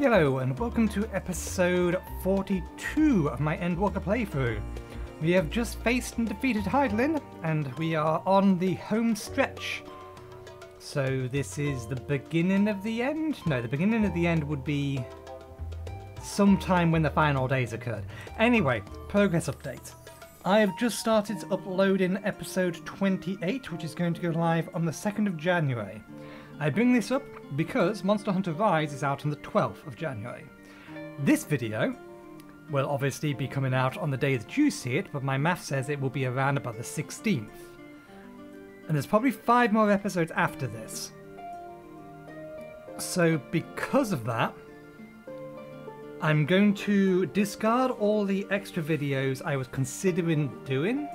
Hello and welcome to episode 42 of my Endwalker playthrough. We have just faced and defeated Heidelin and we are on the home stretch. So this is the beginning of the end? No, the beginning of the end would be sometime when the final days occurred. Anyway, progress update. I have just started uploading episode 28, which is going to go live on the 2nd of January. I bring this up because Monster Hunter Rise is out on the 12th of January. This video will obviously be coming out on the day that you see it, but my math says it will be around about the 16th. And there's probably 5 more episodes after this. So because of that, I'm going to discard all the extra videos I was considering doing,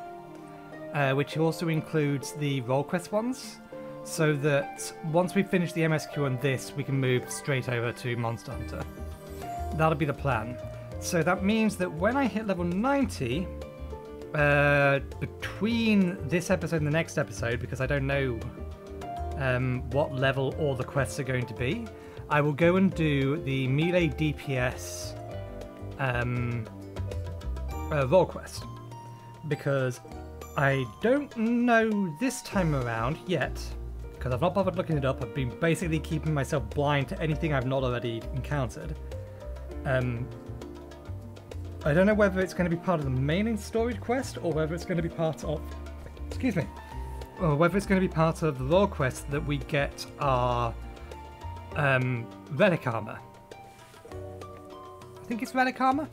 which also includes the role quest ones, so that once we finish the MSQ on this, we can move straight over to Monster Hunter. That'll be the plan. So that means that when I hit level 90, between this episode and the next episode, because I don't know what level all the quests are going to be, I will go and do the melee DPS role quest, because I don't know this time around yet, because I've not bothered looking it up. I've been basically keeping myself blind to anything I've not already encountered. I don't know whether it's going to be part of the main story quest or whether it's going to be part of, or whether it's going to be part of the role quest that we get our relic armor. I think it's relic armor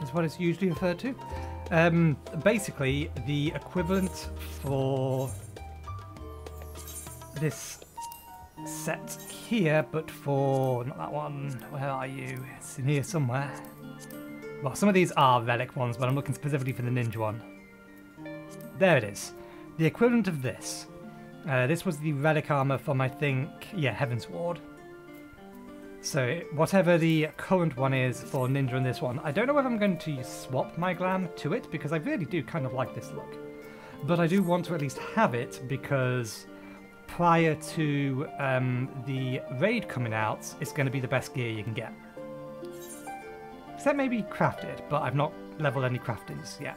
is what it's usually referred to. Basically the equivalent for this set here, but for not that one. Where are you? It's in here somewhere. Well, some of these are relic ones, but I'm looking specifically for the ninja one. There it is. The equivalent of this. This was the relic armor from, I think, yeah, Heaven's Ward. So whatever the current one is for ninja and this one, I don't know whether I'm going to swap my glam to it, because I really do kind of like this look. But I do want to at least have it, because prior to the raid coming out, it's going to be the best gear you can get. Except maybe crafted, but I've not leveled any craftings yet.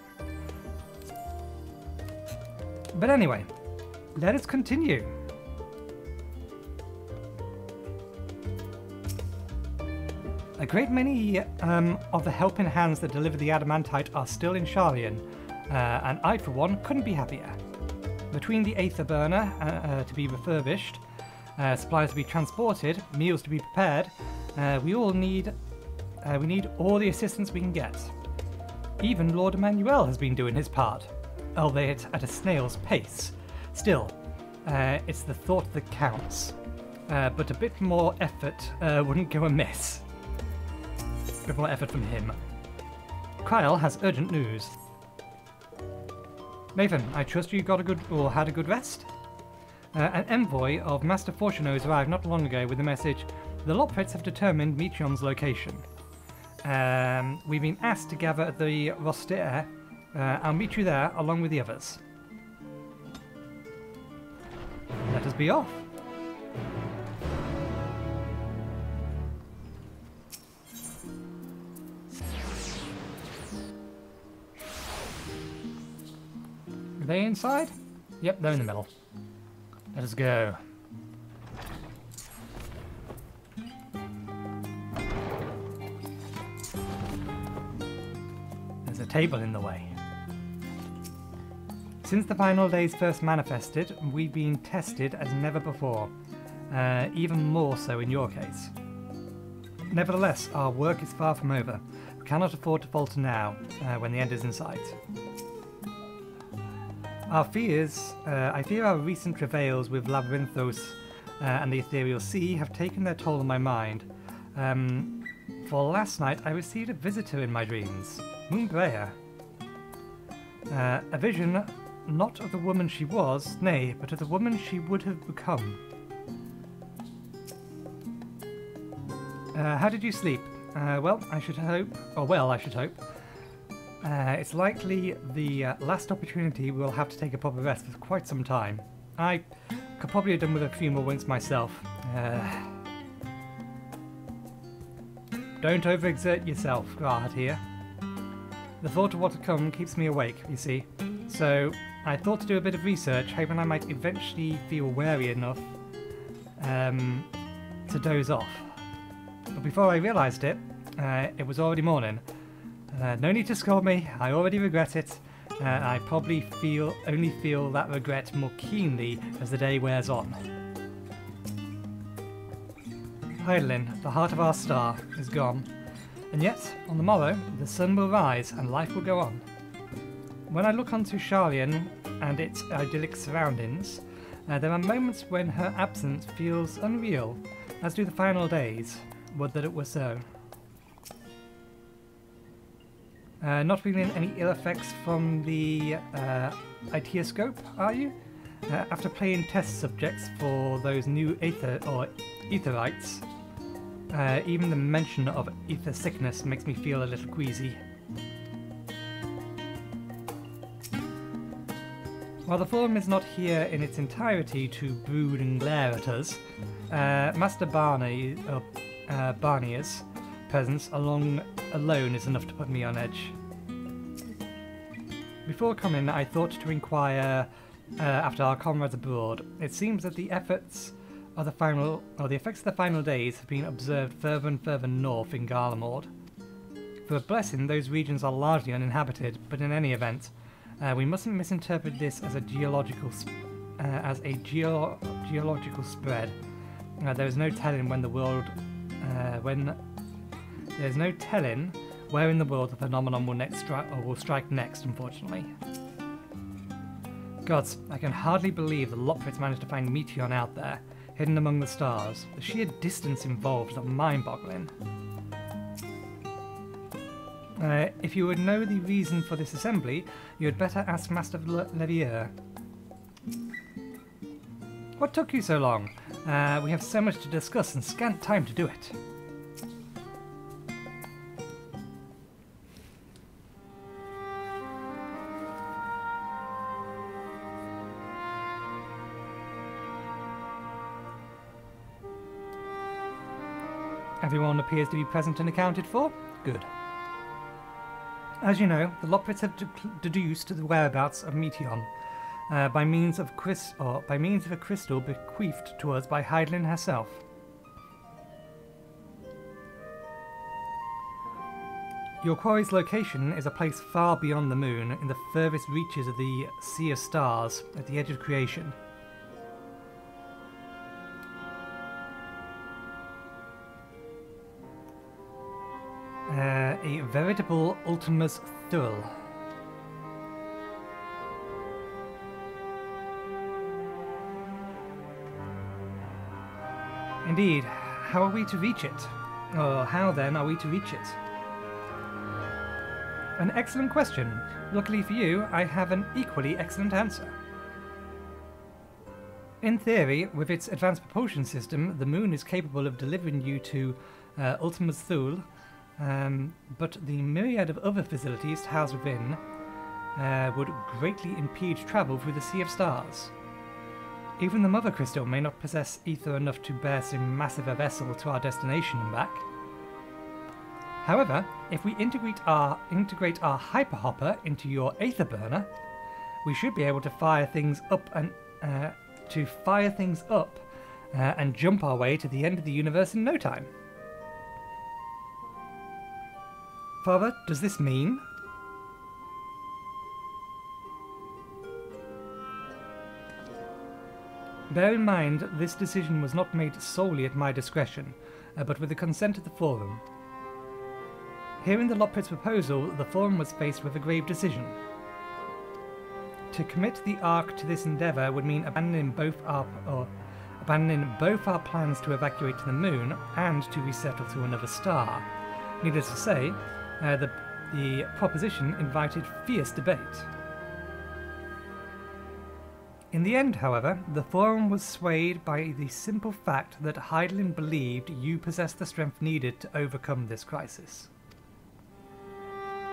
But anyway, let us continue. A great many of the helping hands that deliver the adamantite are still in Sharian, and I, for one, couldn't be happier. Between the Aether burner to be refurbished, supplies to be transported, meals to be prepared, we need all the assistance we can get. Even Lord Emmanuel has been doing his part, albeit at a snail's pace. Still, it's the thought that counts. But a bit more effort wouldn't go amiss. A bit more effort from him. Kyle has urgent news. Nathan, I trust you got a good, or had a good rest? An envoy of Master Fortuno's arrived not long ago with the message, the Lopfits have determined Meteon's location. We've been asked to gather at the Roster. I'll meet you there along with the others. Let us be off. Are they inside? Yep, they're in the middle. Let us go. There's a table in the way. Since the final days first manifested, we've been tested as never before, even more so in your case. Nevertheless, our work is far from over. We cannot afford to falter now, when the end is in sight. I fear our recent travails with Labyrinthos and the Ethereal Sea have taken their toll on my mind. For last night I received a visitor in my dreams, Moonbreya. A vision not of the woman she was, nay, but of the woman she would have become. How did you sleep? Well, I should hope. It's likely the last opportunity we'll have to take a proper rest for quite some time. I could probably have done with a few more winks myself. Don't overexert yourself, Grahad here. The thought of what to come keeps me awake, you see. So I thought to do a bit of research, hoping I might eventually feel wary enough to doze off. But before I realised it, it was already morning. No need to scold me, I already regret it. I probably only feel that regret more keenly as the day wears on. Hydaelyn, the heart of our star, is gone. And yet, on the morrow, the sun will rise and life will go on. When I look onto Sharlayan and its idyllic surroundings, there are moments when her absence feels unreal, as do the final days. Would that it were so. Not feeling any ill effects from the Etioscope, are you? After playing test subjects for those new Aetherites, even the mention of ether sickness makes me feel a little queasy. While the forum is not here in its entirety to brood and glare at us, Master Barney's presence alone is enough to put me on edge. Before coming, I thought to inquire after our comrades abroad. It seems that the effects of the final days have been observed further and further north in Garlemord. For a blessing, those regions are largely uninhabited, but in any event, we mustn't misinterpret this as a geological spread. There is no telling when the world, there is no telling where in the world the phenomenon will strike next. Unfortunately, gods, I can hardly believe the Loprits managed to find Meteion out there, hidden among the stars. The sheer distance involved is mind-boggling. If you would know the reason for this assembly, you had better ask Master Levier. What took you so long? We have so much to discuss and scant time to do it. Everyone appears to be present and accounted for? Good. As you know, the Loprits have deduced the whereabouts of Meteion by means of a crystal bequeathed to us by Hydaelyn herself. Your quarry's location is a place far beyond the moon, in the furthest reaches of the Sea of Stars, at the edge of creation. A veritable Ultima's Thule. Indeed, how are we to reach it? Or how then are we to reach it? An excellent question. Luckily for you, I have an equally excellent answer. In theory, with its advanced propulsion system, the moon is capable of delivering you to Ultima's Thule. But the myriad of other facilities housed within would greatly impede travel through the Sea of Stars. Even the Mother Crystal may not possess ether enough to bear so massive a vessel to our destination and back. However, if we integrate our hyperhopper into your Aether Burner, we should be able to fire things up and jump our way to the end of the universe in no time. Father, does this mean? Bear in mind, this decision was not made solely at my discretion, but with the consent of the Forum. Hearing the Loprits' proposal, the Forum was faced with a grave decision. To commit the Ark to this endeavour would mean abandoning both our plans to evacuate to the moon and to resettle to another star. Needless to say, the proposition invited fierce debate. In the end, however, the Forum was swayed by the simple fact that Hydaelyn believed you possessed the strength needed to overcome this crisis.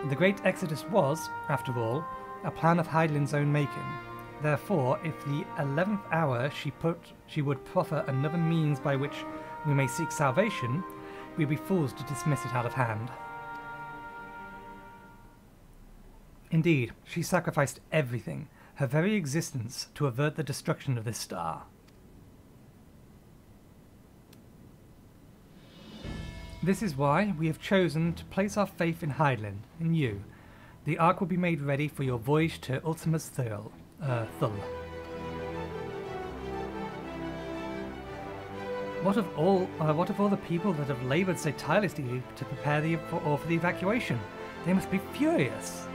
The Great Exodus was, after all, a plan of Hydaelyn's own making. Therefore, if the 11th hour she would proffer another means by which we may seek salvation, we'd be fools to dismiss it out of hand. Indeed, she sacrificed everything, her very existence, to avert the destruction of this star. This is why we have chosen to place our faith in Hydaelyn, in you. The Ark will be made ready for your voyage to Ultima's Thul. What of all the people that have laboured so tirelessly to prepare for the evacuation? They must be furious.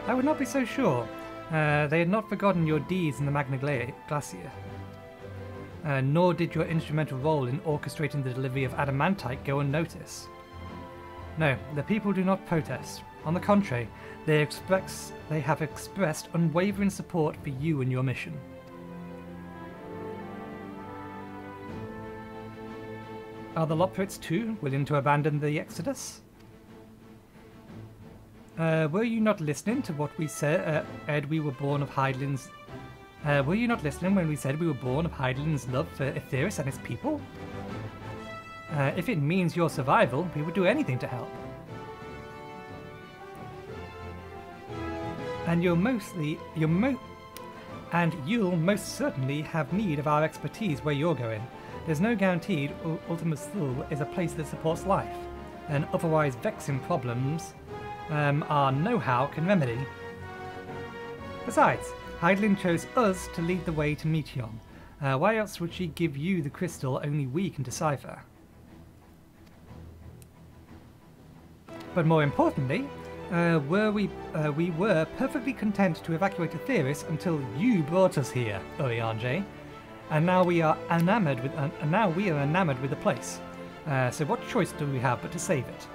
I would not be so sure. They had not forgotten your deeds in the Magna Glacier. Nor did your instrumental role in orchestrating the delivery of adamantite go unnoticed. No, the people do not protest. On the contrary, they have expressed unwavering support for you and your mission. Are the Loprits too willing to abandon the Exodus? Were you not listening to what we said, Ed? We were born of Hydaelyn's. Were you not listening when we said we were born of Hydaelyn's love for Etheirys and its people? If it means your survival, we would do anything to help. And you'll most certainly have need of our expertise where you're going. There's no guarantee Ultima's Thul is a place that supports life, and otherwise vexing problems our know-how can remedy. Besides, Hydaelyn chose us to lead the way to Meteion. Why else would she give you the crystal only we can decipher? But more importantly, we were perfectly content to evacuate Etheirys until you brought us here, Urianger, and now we are enamored with the place. So what choice do we have but to save it?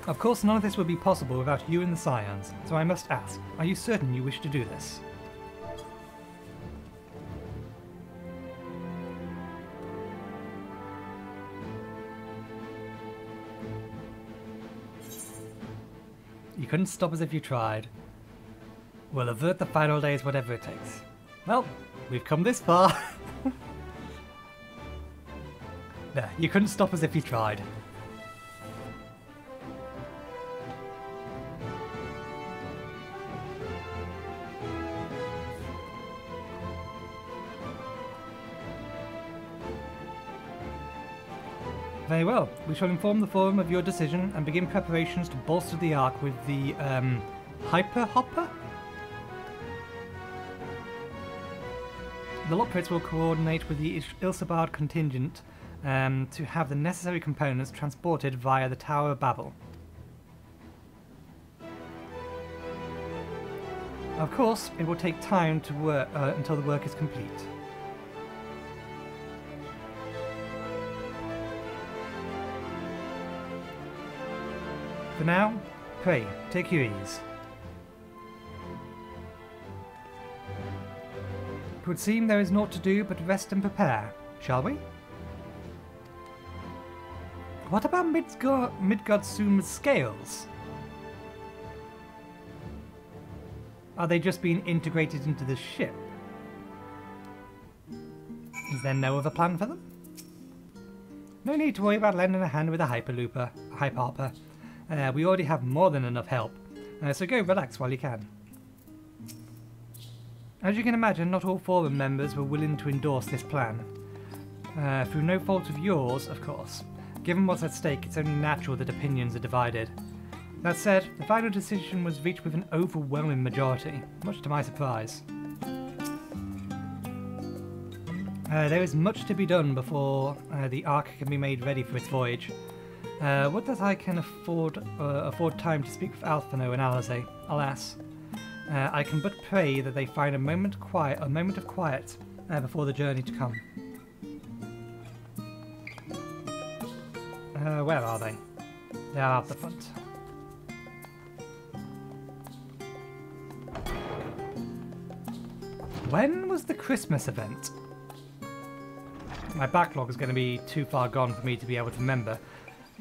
Of course, none of this would be possible without you and the Scions, so I must ask, are you certain you wish to do this? You couldn't stop us if you tried. We'll avert the final days, whatever it takes. Well, we've come this far. There, you couldn't stop us if you tried. Very well. We shall inform the Forum of your decision and begin preparations to bolster the Ark with the, Hyper Hopper? The Loprits will coordinate with the Ilsabard contingent to have the necessary components transported via the Tower of Babel. Of course, it will take time to work until the work is complete. For now, pray, take your ease. It would seem there is naught to do but rest and prepare, shall we? What about Midgard's scales? Are they just being integrated into the ship? Is there no other plan for them? No need to worry about lending a hand with a Hyperhopper. We already have more than enough help, so go relax while you can. As you can imagine, not all Forum members were willing to endorse this plan. Through no fault of yours, of course. Given what's at stake, it's only natural that opinions are divided. That said, the final decision was reached with an overwhelming majority, much to my surprise. There is much to be done before the Ark can be made ready for its voyage. Would that I can afford time to speak with Alphino and Alize, alas. I can but pray that they find a moment of quiet before the journey to come. Where are they? They are out the front. When was the Christmas event? My backlog is going to be too far gone for me to be able to remember.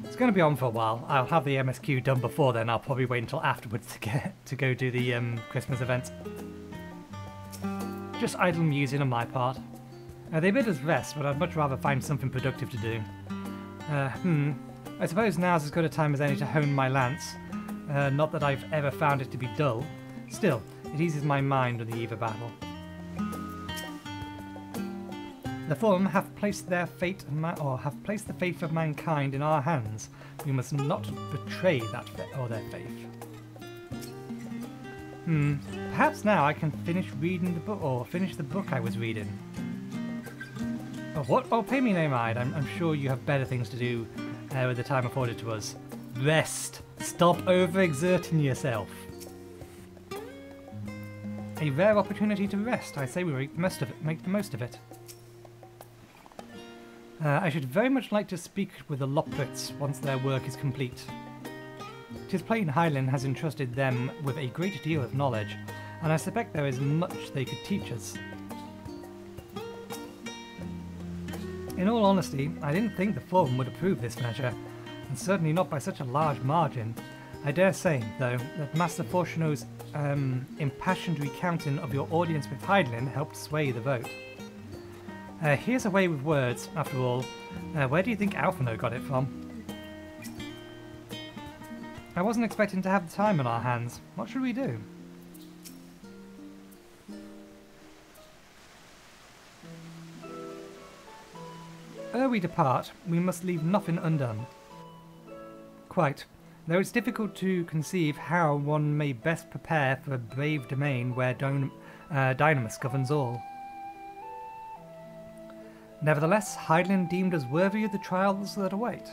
It's going to be on for a while. I'll have the MSQ done before then. I'll probably wait until afterwards to go do the Christmas event. Just idle musing on my part. They bid us rest, but I'd much rather find something productive to do. I suppose now's as good a time as any to hone my lance. Not that I've ever found it to be dull. Still, it eases my mind on the eve of battle. The Forum have placed their fate, have placed the faith of mankind in our hands. We must not betray that their faith. Perhaps now I can finish reading the book, or finish the book I was reading. Oh, what? Oh, pay me no mind. I'm sure you have better things to do with the time afforded to us. Rest. Stop overexerting yourself. A rare opportunity to rest. I say we make the most of it. I should very much like to speak with the Loprits once their work is complete. 'Tis plain Hyland has entrusted them with a great deal of knowledge, and I suspect there is much they could teach us. In all honesty, I didn't think the Forum would approve this measure, and certainly not by such a large margin. I dare say, though, that Master Fortuno's impassioned recounting of your audience with Hyland helped sway the vote. Here's a way with words, after all. Where do you think Alphino got it from? I wasn't expecting to have the time on our hands. What should we do? Ere we depart, we must leave nothing undone. Quite. Though it's difficult to conceive how one may best prepare for a brave domain where Dynamis governs all. Nevertheless, Hyland deemed us worthy of the trials that await.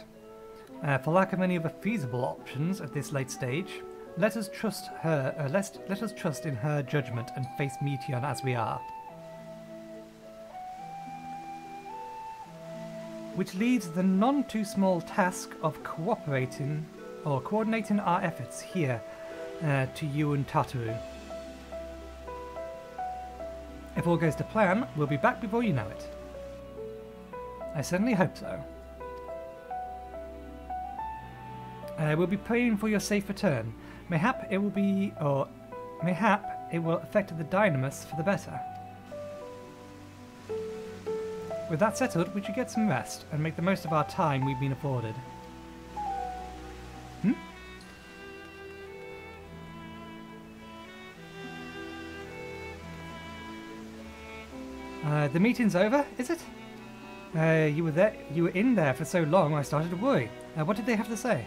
For lack of any other feasible options at this late stage, let us trust her. Let us trust in her judgment and face Meteon as we are. Which leads the none too small task of coordinating our efforts here to you and Tartaru. If all goes to plan, we'll be back before you know it. I certainly hope so. We'll be praying for your safe return. Mayhap it will affect the Dynamis for the better. With that settled, we should get some rest and make the most of our time we've been afforded. The meeting's over, is it? You were in there for so long I started to worry. What did they have to say?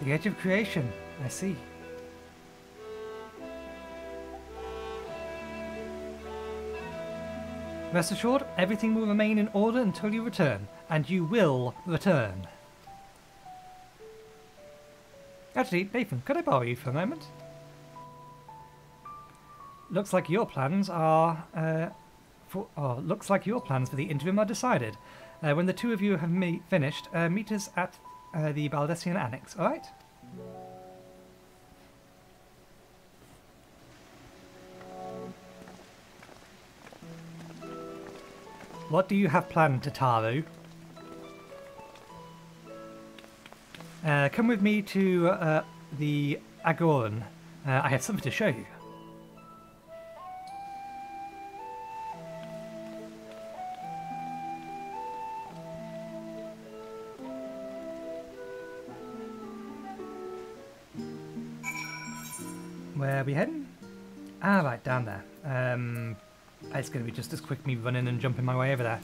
The edge of creation, I see. Rest assured, everything will remain in order until you return, and you will return. Actually, Nathan, could I borrow you for a moment? Looks like your plans are for the interim are decided. When the two of you have finished, meet us at the Baldessian Annex, alright? What do you have planned, Tataru? Come with me to the Agoran. I have something to show you. Where are we heading? Ah, right, down there. It's going to be just as quick me running and jumping my way over there.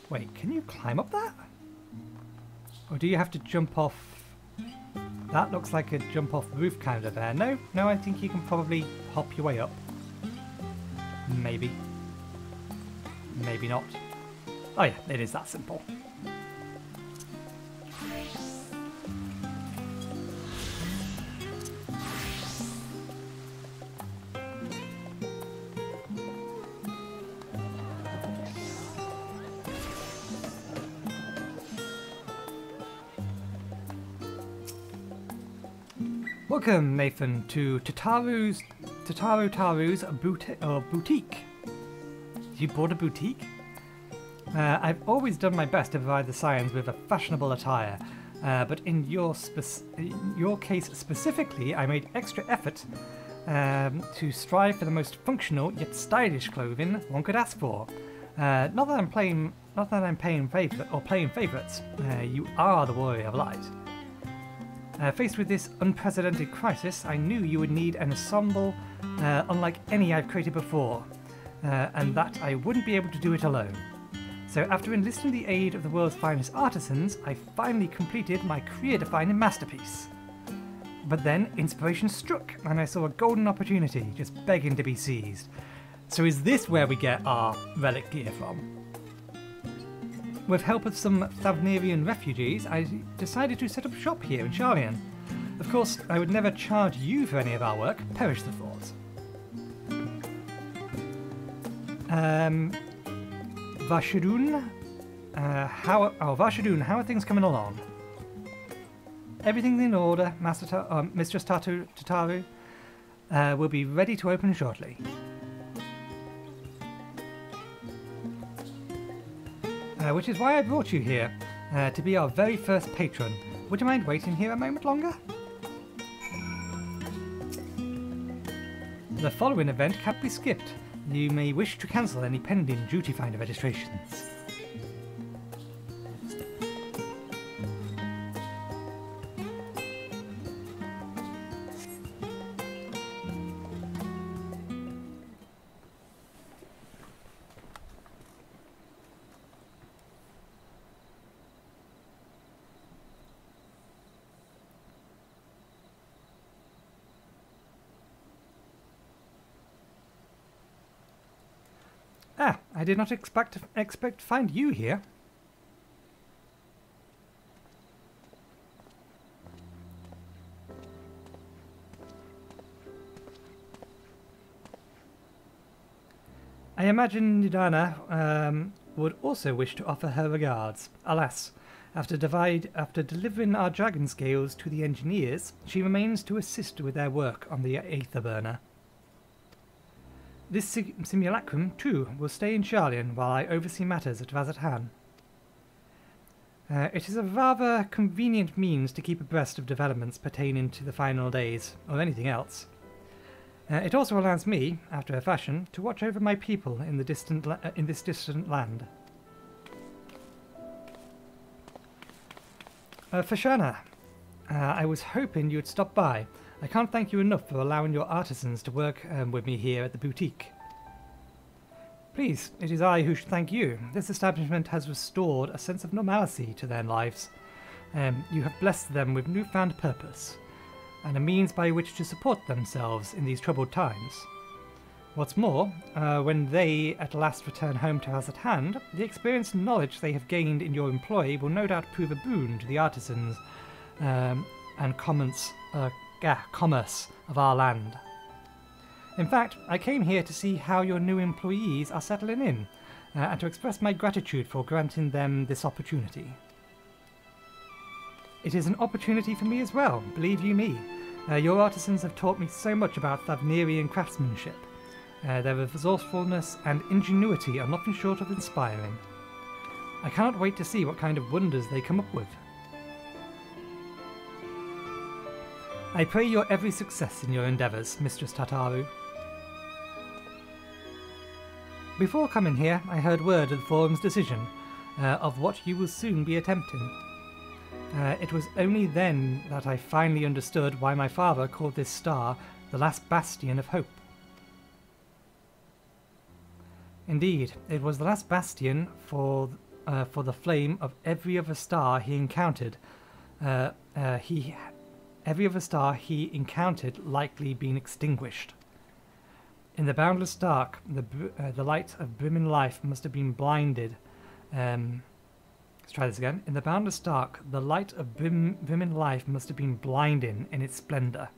Wait, can you climb up that? Or do you have to jump off? That looks like a jump off roof kind of there. No, I think you can probably hop your way up. Maybe. Maybe not. Oh yeah, it is that simple. Welcome, Nathan, to Tataru's Tataru Taru's boutique. You bought a boutique? I've always done my best to provide the scions with a fashionable attire, but in your case specifically, I made extra effort to strive for the most functional yet stylish clothing one could ask for. Not that I'm playing favourites. You are the warrior of light. Faced with this unprecedented crisis, I knew you would need an ensemble unlike any I've created before, and that I wouldn't be able to do it alone. So after enlisting the aid of the world's finest artisans, I finally completed my career-defining masterpiece. But then inspiration struck, and I saw a golden opportunity just begging to be seized. So is this where we get our relic gear from? With help of some Thavnerian refugees, I decided to set up shop here in Sharlayan. Of course, I would never charge you for any of our work, perish the thought. Vashadun, Vashadun, how are things coming along? Everything's in order, Mistress Tataru. Will be ready to open shortly. Which is why I brought you here, to be our very first patron. Would you mind waiting here a moment longer? The following event can't be skipped. You may wish to cancel any pending duty finder registrations. Ah, I did not expect to find you here. I imagine Nidana would also wish to offer her regards. Alas, after delivering our dragon scales to the engineers, she remains to assist with their work on the Aether Burner. This simulacrum, too, will stay in Sharlayan while I oversee matters at Vazathan. It is a rather convenient means to keep abreast of developments pertaining to the final days, or anything else. It also allows me, after a fashion, to watch over my people in this distant land. Fashana, I was hoping you'd stop by. I can't thank you enough for allowing your artisans to work with me here at the boutique. Please, it is I who should thank you. This establishment has restored a sense of normalcy to their lives. You have blessed them with newfound purpose, and a means by which to support themselves in these troubled times. What's more, when they at last return home to us at hand, the experience and knowledge they have gained in your employ will no doubt prove a boon to the artisans and commerce of our land. In fact, I came here to see how your new employees are settling in, and to express my gratitude for granting them this opportunity. It is an opportunity for me as well, believe you me. Your artisans have taught me so much about Thavnerian craftsmanship. Their resourcefulness and ingenuity are nothing short of inspiring. I cannot wait to see what kind of wonders they come up with. I pray your every success in your endeavours, Mistress Tataru. Before coming here, I heard word of the Forum's decision, of what you will soon be attempting. It was only then that I finally understood why my father called this star the last bastion of hope. Indeed, it was the last bastion for the flame of every other star he encountered. Every other star he encountered likely being extinguished. In the boundless dark, the light of brimming life must have been blinded. Let's try this again. In the boundless dark, the light of brimming life must have been blinding in its splendour.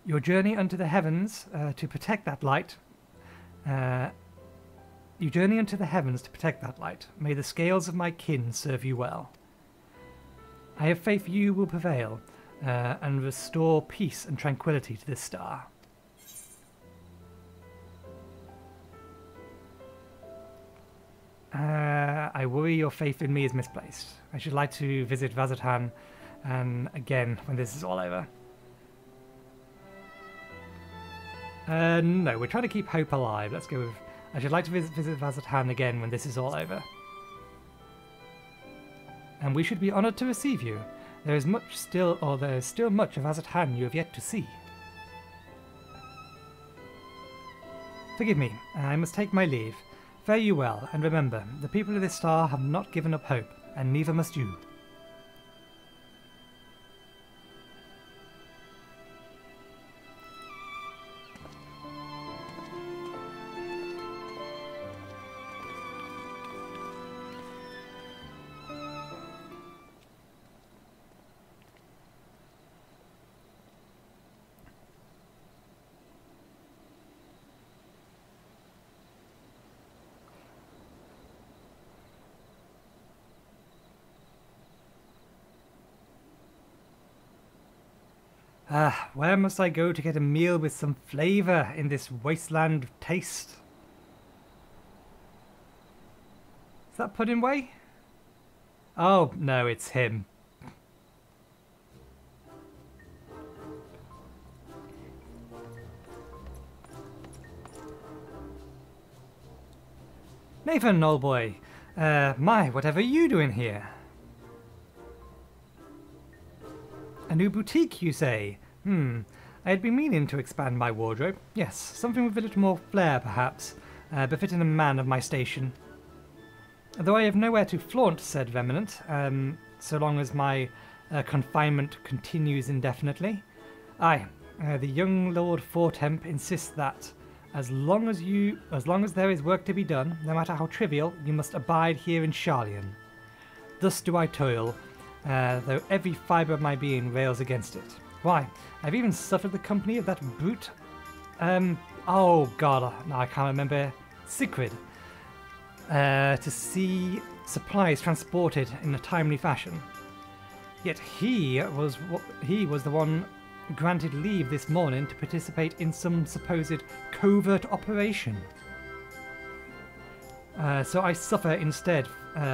Your journey unto the heavens to protect that light. You journey unto the heavens to protect that light. May the scales of my kin serve you well. I have faith you will prevail. and restore peace and tranquility to this star. I worry your faith in me is misplaced. I should like to visit Vazatan and again when this is all over. No, we're trying to keep hope alive. Let's go with... I should like to visit Vazatan again when this is all over. And we should be honoured to receive you. There is still much of Vazatan you have yet to see. Forgive me, I must take my leave. Fare you well, and remember, the people of this star have not given up hope, and neither must you. Where must I go to get a meal with some flavour in this wasteland of taste? Is that Puddin' Way? Oh, no, it's him. Nathan, old boy. Whatever are you doing here? A new boutique, you say? I had been meaning to expand my wardrobe. Yes, something with a little more flair, perhaps, befitting a man of my station. Though I have nowhere to flaunt said remnant, so long as my confinement continues indefinitely. Aye, the young Lord Fortemp insists that, as long as there is work to be done, no matter how trivial, you must abide here in Sharlayan. Thus do I toil, though every fibre of my being rails against it. Why, I've even suffered the company of that brute, oh god, now I can't remember, Sigrid, to see supplies transported in a timely fashion. Yet he was the one granted leave this morning to participate in some supposed covert operation. So I suffer instead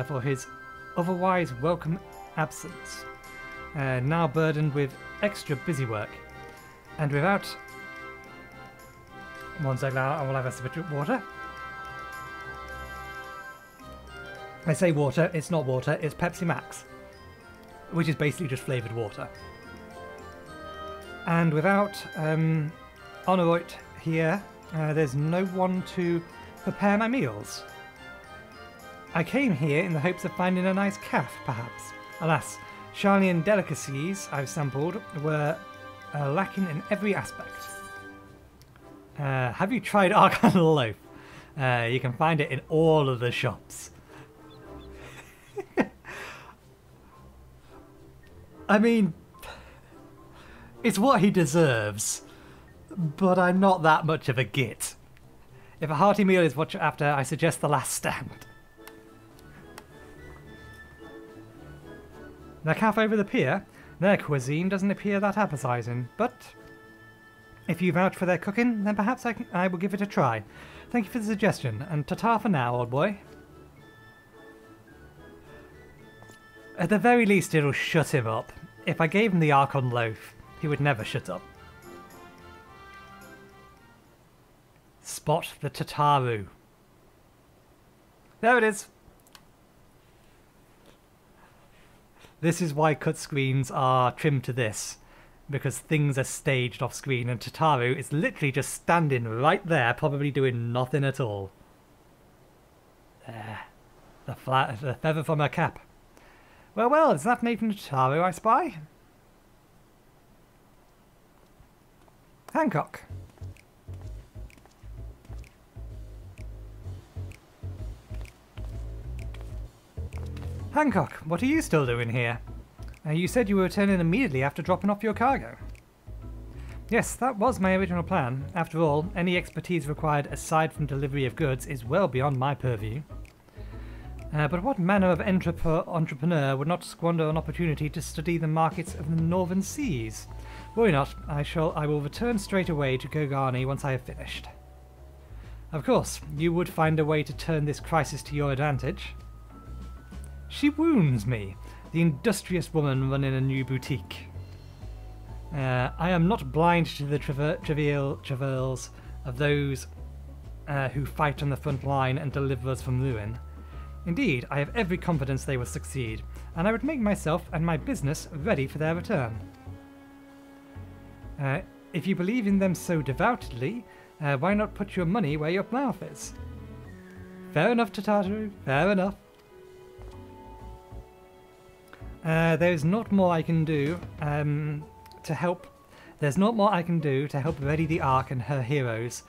for his otherwise welcome absence, now burdened with extra busy work, and without... One second now, I will have a sip of water. I say water, it's not water, it's Pepsi Max, which is basically just flavoured water. And without Honorit here, there's no one to prepare my meals. I came here in the hopes of finding a nice calf, perhaps. Alas, Sharlayan delicacies I've sampled were lacking in every aspect. Have you tried Archon loaf? You can find it in all of the shops. I mean, it's what he deserves, but I'm not that much of a git. If a hearty meal is what you're after, I suggest the last stand. The cafe over the pier, their cuisine doesn't appear that appetising, but if you vouch for their cooking, then perhaps I will give it a try. Thank you for the suggestion, and ta-ta for now, old boy. At the very least, it'll shut him up. If I gave him the Archon loaf, he would never shut up. Spot the Tataru. There it is. This is why cut screens are trimmed to this, because things are staged off screen, and Tataru is literally just standing right there, probably doing nothing at all. There. The feather from her cap. Well, is that Nathan Tataru I spy? Hancock. Hancock, what are you still doing here? You said you were returning immediately after dropping off your cargo. Yes, that was my original plan. After all, any expertise required aside from delivery of goods is well beyond my purview. But what manner of entrepreneur would not squander an opportunity to study the markets of the northern seas? Worry not, I will return straight away to Gogani once I have finished. Of course, you would find a way to turn this crisis to your advantage. She wounds me, the industrious woman running a new boutique. I am not blind to the travails of those who fight on the front line and deliver us from ruin. Indeed, I have every confidence they will succeed, and I would make myself and my business ready for their return. If you believe in them so devoutly, why not put your money where your mouth is? Fair enough, Tataru, fair enough. There's not more I can do to help. There's not more I can do to help ready the Ark and her heroes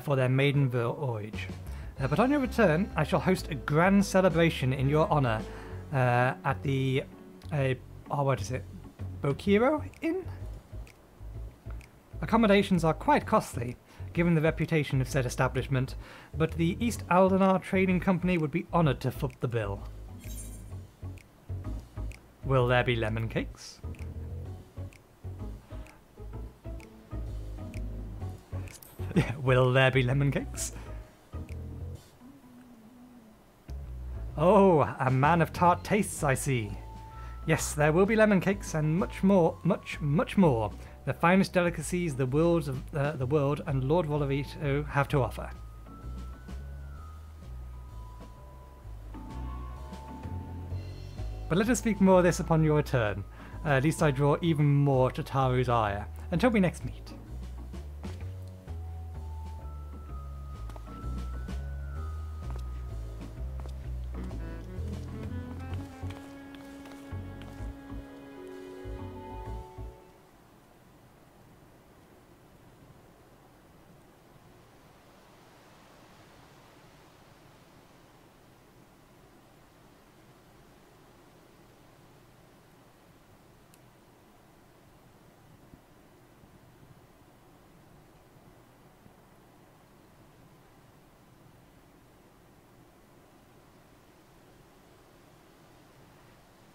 for their maiden voyage. But on your return, I shall host a grand celebration in your honor at the what is it, Bokiro Inn? Accommodations are quite costly, given the reputation of said establishment, but the East Aldenar Trading Company would be honoured to foot the bill. Will there be lemon cakes? Will there be lemon cakes? Oh, a man of tart tastes, I see. Yes, there will be lemon cakes and much more, much more. The finest delicacies the world and Lord Volavito have to offer. But let us speak more of this upon your return. At least I draw even more to Taru's ire. Until we next meet.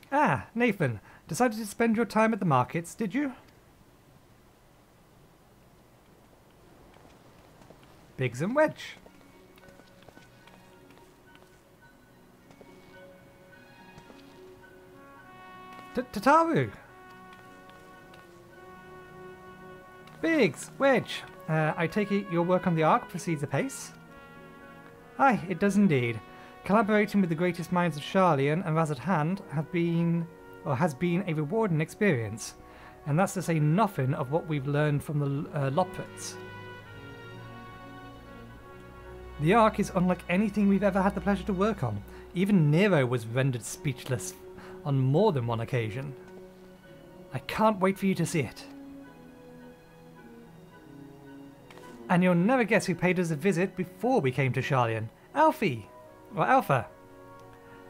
Ah, Nathan, decided to spend your time at the markets, did you? Biggs and Wedge. Tataru. Biggs, Wedge. I take it your work on the Ark proceeds apace? Aye, it does indeed. Collaborating with the greatest minds of Sharlayan and Razad Hand has been a rewarding experience, and that's to say nothing of what we've learned from the Loprits. The Ark is unlike anything we've ever had the pleasure to work on. Even Nero was rendered speechless on more than one occasion. I can't wait for you to see it. And you'll never guess who paid us a visit before we came to Sharlayan. Alfie! Or Alpha.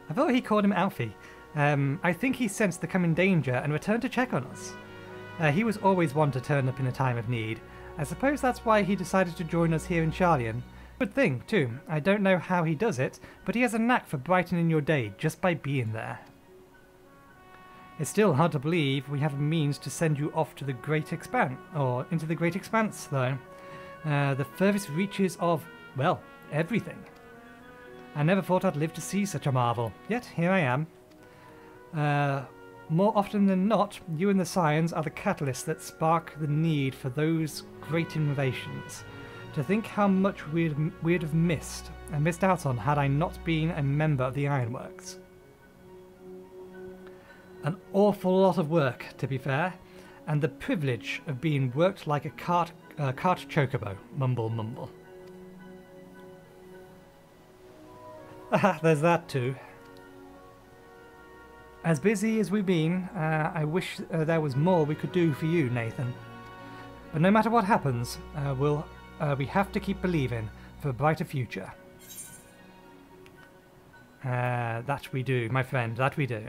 I thought he called him Alfie. I think he sensed the coming danger and returned to check on us. He was always one to turn up in a time of need. I suppose that's why he decided to join us here in Sharlayan. Good thing, too. I don't know how he does it, but he has a knack for brightening your day just by being there. It's still hard to believe we have a means to send you off to the Great Expanse, or into the Great Expanse, though. The furthest reaches of, well, everything. I never thought I'd live to see such a marvel, yet here I am. More often than not, you and the scions are the catalysts that spark the need for those great innovations. To think how much we'd have missed out on had I not been a member of the Ironworks. An awful lot of work, to be fair, and the privilege of being worked like a cart chocobo. Mumble, mumble. Ah, there's that too. As busy as we've been, I wish there was more we could do for you, Nathan. But no matter what happens, we have to keep believing for a brighter future. That we do, my friend, that we do.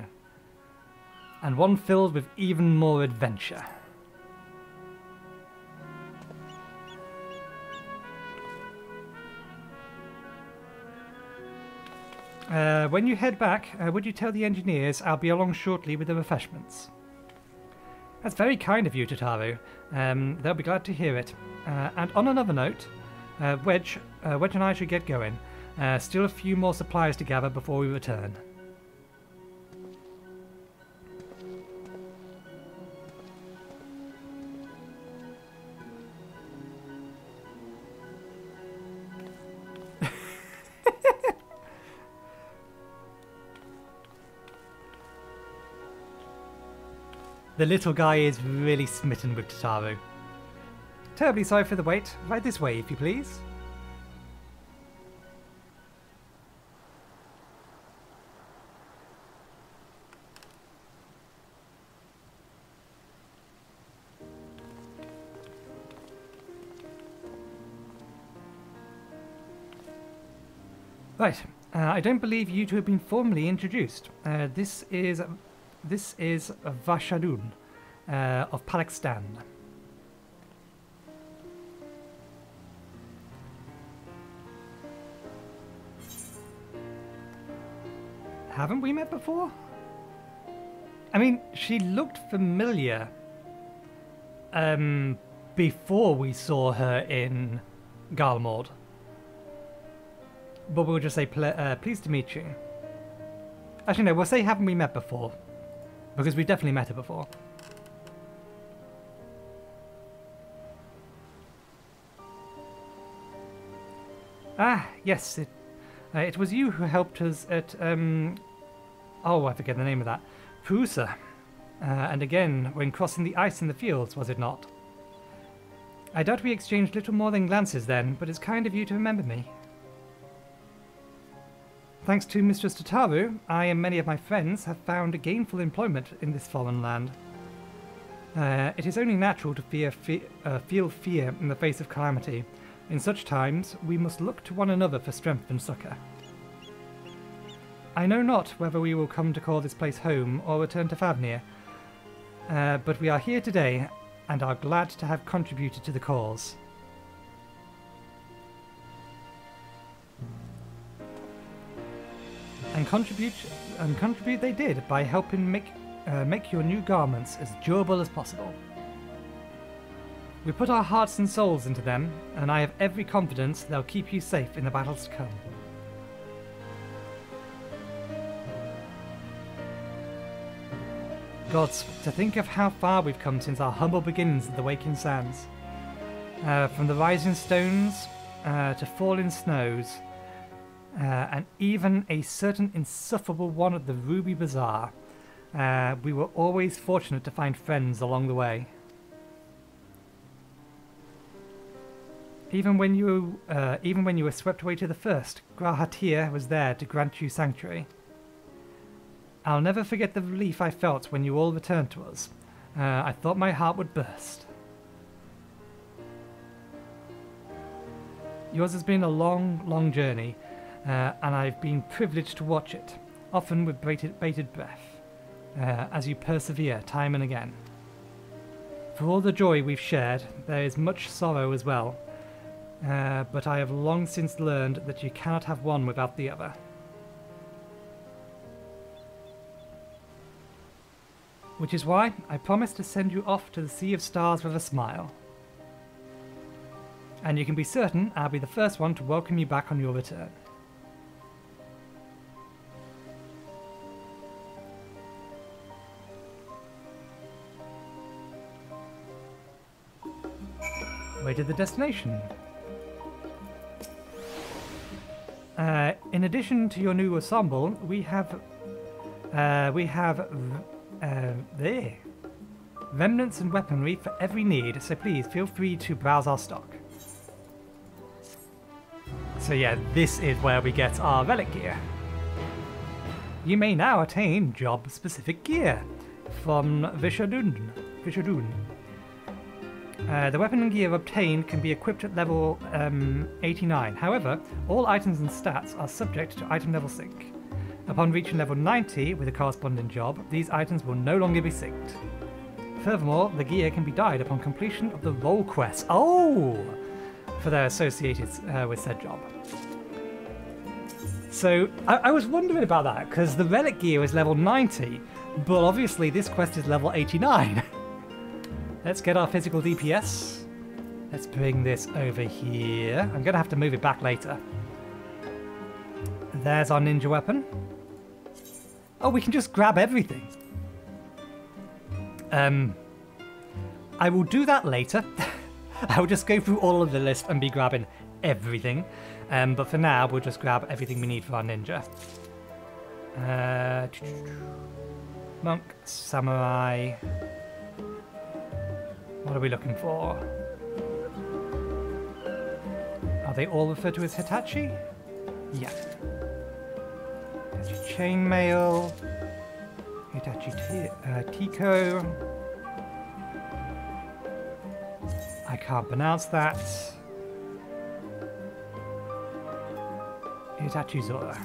And one filled with even more adventure. When you head back, would you tell the engineers I'll be along shortly with the refreshments? That's very kind of you, Tataru. They'll be glad to hear it. And on another note, Wedge and I should get going. Still a few more supplies to gather before we return. The little guy is really smitten with Tataru. Terribly sorry for the wait. Right this way, if you please. Right. I don't believe you two have been formally introduced. This is Vashadun of Pakistan. Haven't we met before? I mean, she looked familiar before we saw her in Garlemald. But we'll just say, pleased to meet you. Actually, no, we'll say, haven't we met before? Because we've definitely met her before. Ah, yes, it was you who helped us at, oh, I forget the name of that. Prusa. And again, when crossing the ice in the fields, was it not? I doubt we exchanged little more than glances then, but it's kind of you to remember me. Thanks to Mistress Tataru, I and many of my friends have found gainful employment in this foreign land. It is only natural to feel fear in the face of calamity. In such times, we must look to one another for strength and succour. I know not whether we will come to call this place home or return to Favnir, but we are here today and are glad to have contributed to the cause. And contribute they did by helping make your new garments as durable as possible. We put our hearts and souls into them, and I have every confidence they'll keep you safe in the battles to come. Gods, to think of how far we've come since our humble beginnings at the Waking Sands. From the rising stones to falling snows, and even a certain insufferable one at the Ruby Bazaar. We were always fortunate to find friends along the way. Even when you were swept away to the first, Grahatir was there to grant you sanctuary. I'll never forget the relief I felt when you all returned to us. I thought my heart would burst. Yours has been a long, long journey, and I've been privileged to watch it, often with bated breath, as you persevere time and again. For all the joy we've shared, there is much sorrow as well, but I have long since learned that you cannot have one without the other. Which is why I promised to send you off to the Sea of Stars with a smile. And you can be certain I'll be the first one to welcome you back on your return. Way to the destination. In addition to your new ensemble, we have there. Remnants and weaponry for every need, so please feel free to browse our stock. So yeah, this is where we get our relic gear. You may now attain job-specific gear from Vishadun. The weapon and gear obtained can be equipped at level 89. However, all items and stats are subject to item level sync. Upon reaching level 90 with a corresponding job, these items will no longer be synced. Furthermore, the gear can be dyed upon completion of the role quest. Oh! For their associated with said job. So I was wondering about that because the relic gear is level 90, but obviously this quest is level 89. Let's get our physical DPS. Let's bring this over here. I'm going to have to move it back later. There's our ninja weapon. Oh, we can just grab everything. I will do that later. I will just go through all of the list and be grabbing everything. But for now, we'll just grab everything we need for our ninja. Monk, samurai. What are we looking for? Are they all referred to as Hitachi? Yeah. Hitachi chainmail. Hitachi Tico. I can't pronounce that. Hitachi Zora.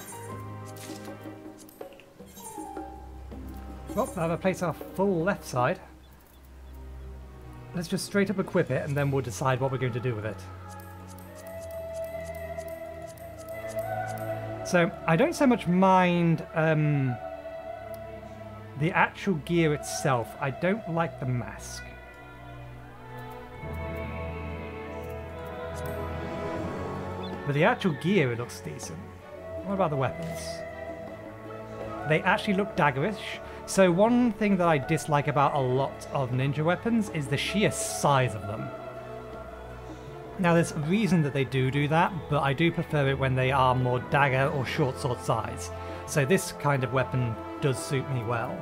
Well, that'll replace our full left side. Let's just straight up equip it and then we'll decide what we're going to do with it. So, I don't so much mind the actual gear itself. I don't like the mask. But the actual gear, it looks decent. What about the weapons? They actually look daggerish. So one thing that I dislike about a lot of ninja weapons is the sheer size of them. Now there's a reason that they do that, but I do prefer it when they are more dagger or short sword size. So this kind of weapon does suit me well.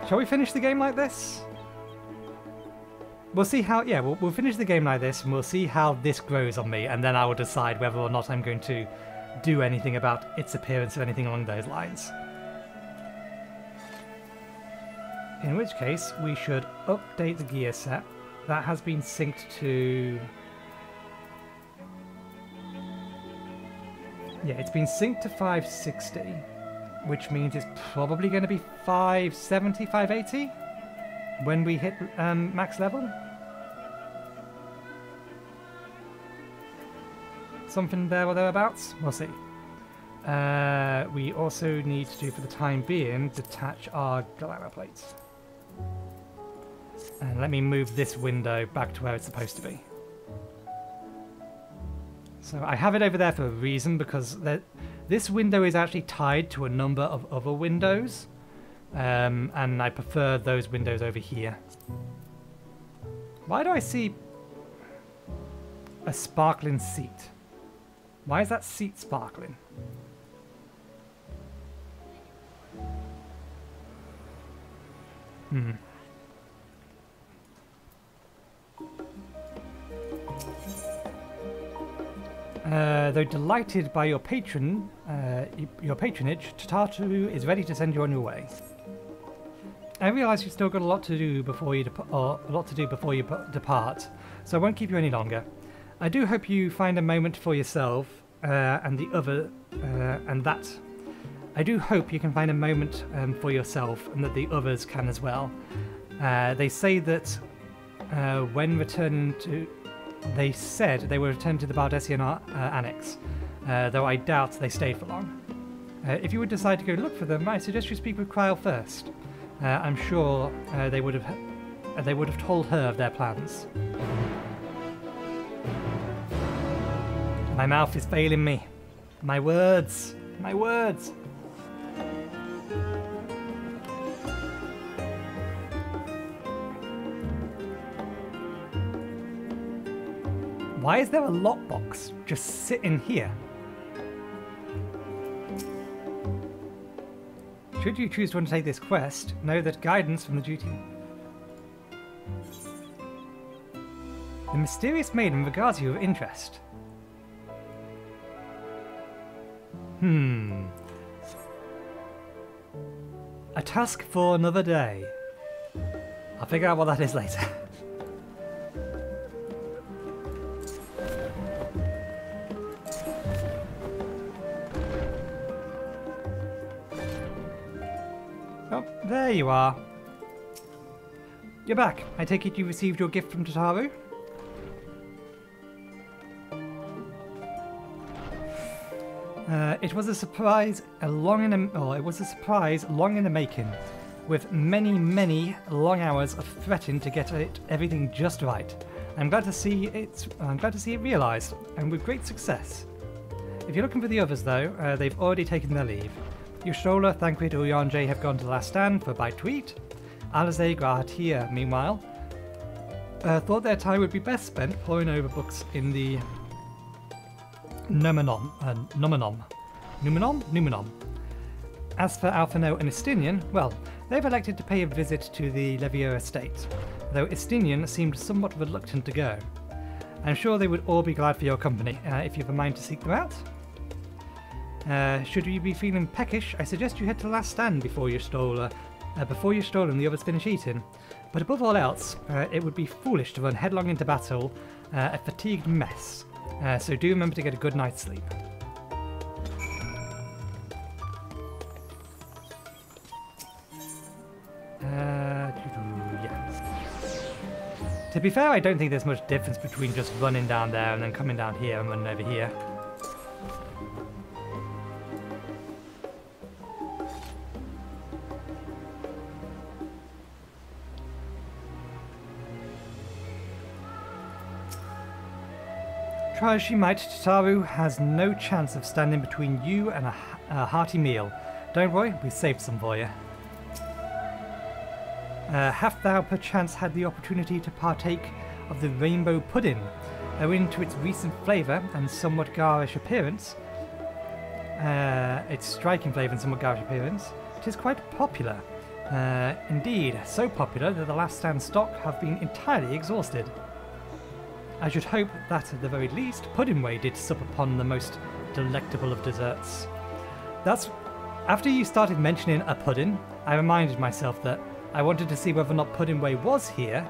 Shall we finish the game like this? We'll see how, yeah, we'll finish the game like this and we'll see how this grows on me, and then I will decide whether or not I'm going to do anything about its appearance or anything along those lines. In which case, we should update the gear set. That has been synced to... yeah, it's been synced to 560, which means it's probably going to be 570, 580 when we hit max level. Something there or thereabouts. We'll see. We also need to, for the time being, detach our glamour plates. And let me move this window back to where it's supposed to be. So I have it over there for a reason, because this window is actually tied to a number of other windows. And I prefer those windows over here. Why do I see a sparkling seat? Why is that seat sparkling? Though delighted by your patronage, Tataru is ready to send you on your way. I realise you've still got a lot to do before you depart, so I won't keep you any longer. I do hope you find a moment for yourself and the other, I do hope you can find a moment for yourself, and that the others can as well. They say that when returning to, they said they were returning to the Bardessian Annex, though I doubt they stayed for long. If you would decide to go look for them, I suggest you speak with Kryl first. I'm sure they would have told her of their plans. My mouth is failing me. My words. My words. Why is there a lockbox just sitting here? Should you choose to undertake this quest, know that guidance from the duty. The mysterious maiden regards you with interest. A task for another day. I'll figure out what that is later. Oh, there you are. You're back. I take it you received your gift from Tataru? It was a surprise long in the making, with many long hours of fretting to get everything just right. I'm glad to see it realised, and with great success. If you're looking for the others, though, they've already taken their leave. Yushola, Thancred, Uyanje have gone to the last stand for a bite to eat. Alazeg are here, meanwhile. Thought their time would be best spent poring over books in the Numenon. As for Alphino and Estinian, well, they've elected to pay a visit to the Levier estate, though Estinian seemed somewhat reluctant to go. I'm sure they would all be glad for your company, if you have a mind to seek them out. Should you be feeling peckish, I suggest you head to the last stand before you're stolen and the others finish eating. But above all else, it would be foolish to run headlong into battle, a fatigued mess. So do remember to get a good night's sleep. Yeah. To be fair, I don't think there's much difference between just running down there and then coming down here and running over here. Try as she might, Tataru has no chance of standing between you and a hearty meal. Don't worry, we saved some for you. Hast thou perchance had the opportunity to partake of the rainbow pudding? Owing to its recent flavour and somewhat garish appearance, its striking flavour and somewhat garish appearance, it is quite popular. Indeed, so popular that the last stand stock have been entirely exhausted. I should hope that, at the very least, Puddingway did sup upon the most delectable of desserts. That's... After you started mentioning a pudding, I reminded myself that I wanted to see whether or not Puddingway was here,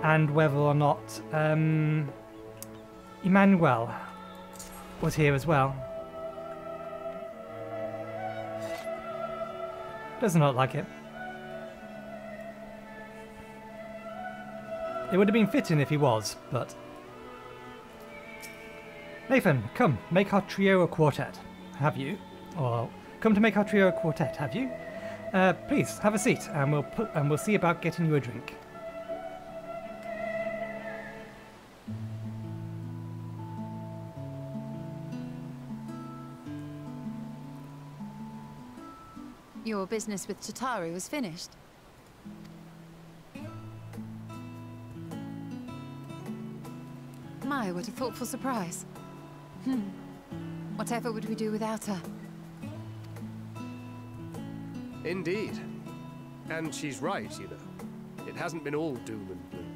and whether or not, Emmanuel was here as well. Doesn't look like it. It would have been fitting if he was, but... Nathan, come, make our trio a quartet. Have you? Or, come to make our trio a quartet, have you? Please, have a seat, and we'll see about getting you a drink. Your business with Tataru is finished. My, what a thoughtful surprise. Whatever would we do without her? Indeed. And she's right, you know. It hasn't been all doom and gloom.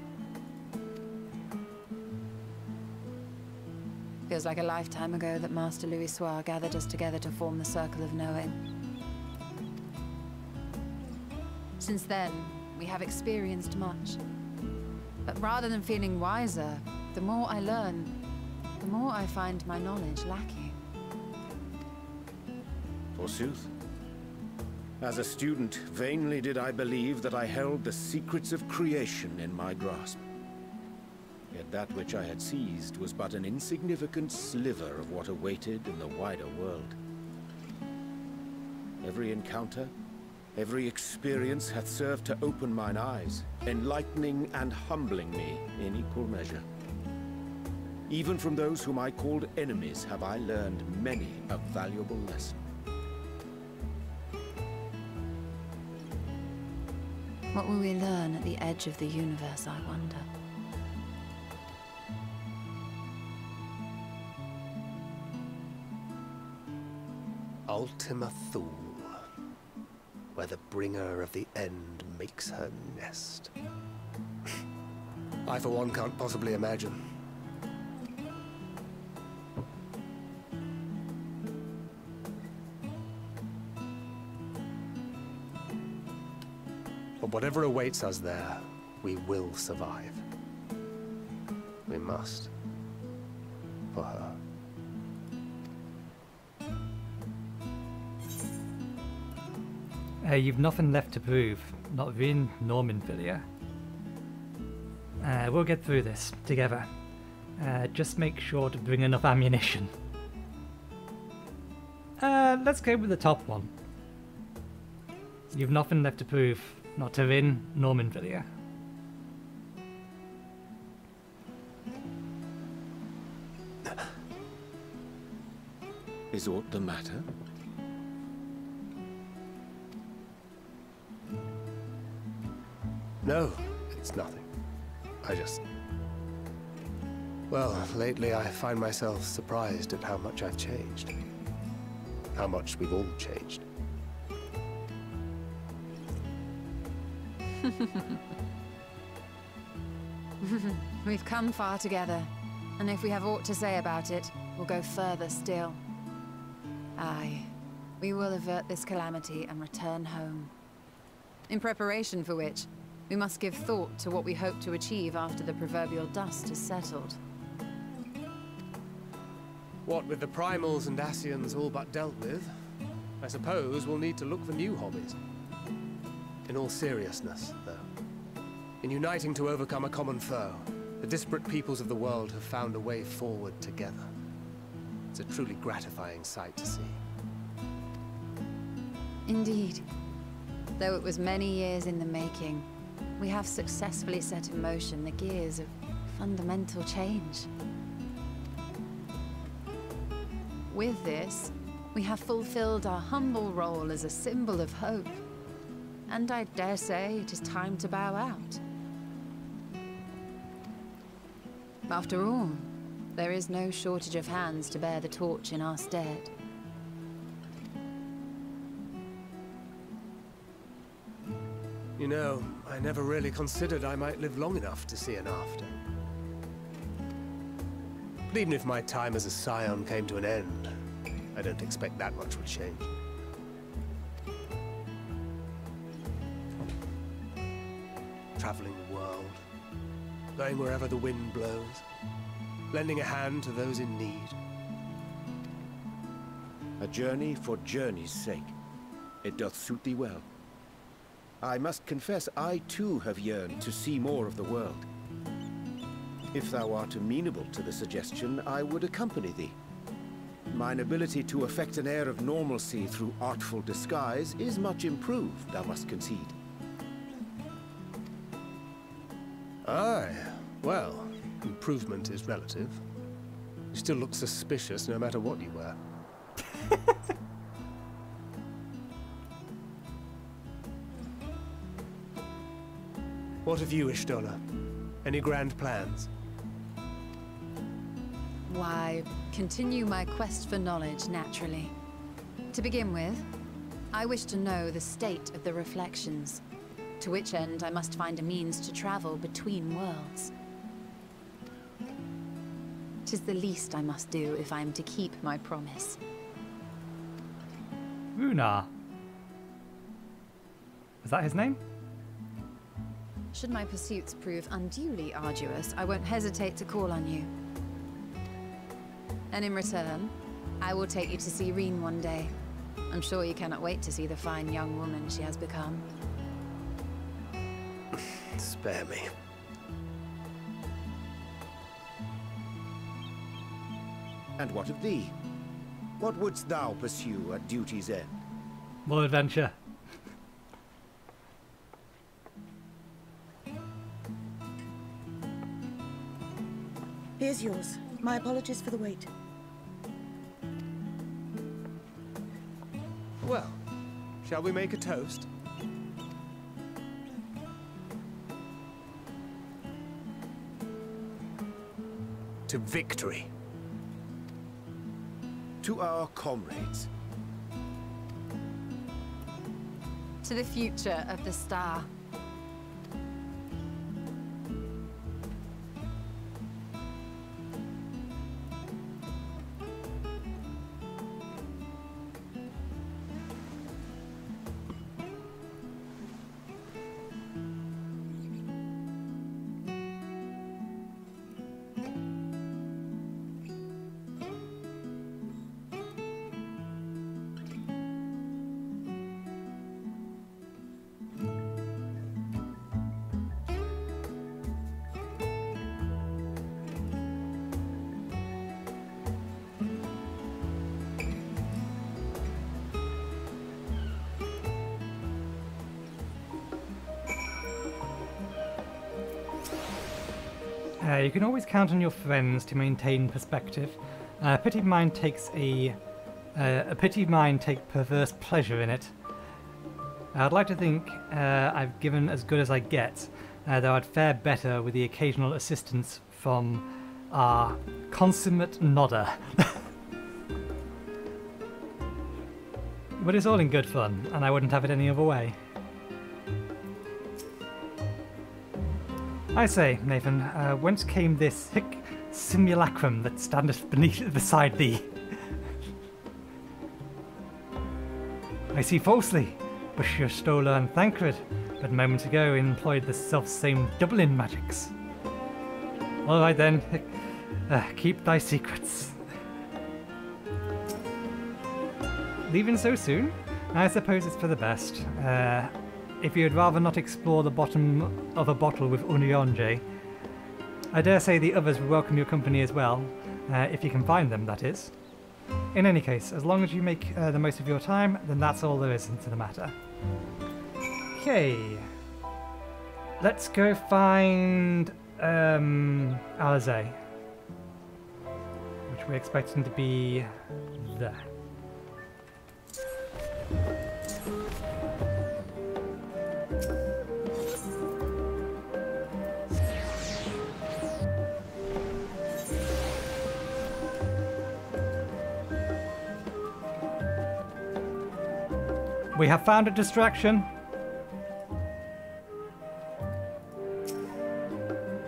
Feels like a lifetime ago that Master Louis Soir gathered us together to form the Circle of Knowing. Since then, we have experienced much. But rather than feeling wiser, the more I learn, the more I find my knowledge lacking. Forsooth. As a student, vainly did I believe that I held the secrets of creation in my grasp. Yet that which I had seized was but an insignificant sliver of what awaited in the wider world. Every encounter, every experience hath served to open mine eyes, enlightening and humbling me in equal measure. Even from those whom I called enemies have I learned many a valuable lesson. What will we learn at the edge of the universe, I wonder? Ultima Thule, where the bringer of the end makes her nest. I, for one, can't possibly imagine. But whatever awaits us there, we will survive. We must. For her. You've nothing left to prove. Not Vin nor Minfilia. We'll get through this together. Just make sure to bring enough ammunition. Let's go with the top one. You've nothing left to prove, not to Rin nor Minfilia. Is aught the matter? No, it's nothing. Well, lately I find myself surprised at how much I've changed. How much we've all changed. We've come far together, and if we have aught to say about it, we'll go further still. Aye, we will avert this calamity and return home. In preparation for which, we must give thought to what we hope to achieve after the proverbial dust has settled. What with the primals and Ascians all but dealt with, I suppose we'll need to look for new hobbies. In all seriousness, though, in uniting to overcome a common foe, the disparate peoples of the world have found a way forward together. It's a truly gratifying sight to see. Indeed. Though it was many years in the making, we have successfully set in motion the gears of fundamental change. With this, we have fulfilled our humble role as a symbol of hope. And I dare say it is time to bow out. After all, there is no shortage of hands to bear the torch in our stead. You know, I never really considered I might live long enough to see an after. But even if my time as a scion came to an end, I don't expect that much would change. Traveling the world, going wherever the wind blows, lending a hand to those in need. A journey for journey's sake. It doth suit thee well. I must confess I too have yearned to see more of the world. If thou art amenable to the suggestion, I would accompany thee. Mine ability to effect an air of normalcy through artful disguise is much improved, thou must concede. Aye, well, improvement is relative. You still look suspicious no matter what you wear. What of you, Ishtola? Any grand plans? Why, continue my quest for knowledge, naturally. To begin with, I wish to know the state of the reflections, to which end I must find a means to travel between worlds. 'Tis the least I must do if I am to keep my promise. Runar. Is that his name? Should my pursuits prove unduly arduous, I won't hesitate to call on you. And in return, I will take you to see Reen one day. I'm sure you cannot wait to see the fine young woman she has become. Spare me. And what of thee? What wouldst thou pursue at duty's end? More adventure. Here's yours. My apologies for the wait. Well, shall we make a toast? To victory. To our comrades. To the future of the star. You can always count on your friends to maintain perspective. A pity mind takes perverse pleasure in it. I'd like to think I've given as good as I get, though I'd fare better with the occasional assistance from our consummate nodder. But it's all in good fun, and I wouldn't have it any other way. I say, Nathan, whence came this simulacrum that standeth beside thee? I see falsely, Bushir, Stola, and Thancred, but moments ago employed the self-same Dublin magics. All right then, keep thy secrets. Leaving so soon? I suppose it's for the best. If you'd rather not explore the bottom of a bottle with Unionje, I dare say the others will welcome your company as well, if you can find them, that is. In any case, as long as you make the most of your time, then that's all there is to the matter. Okay. Let's go find Alizé, which we're expecting to be there. We have found a distraction.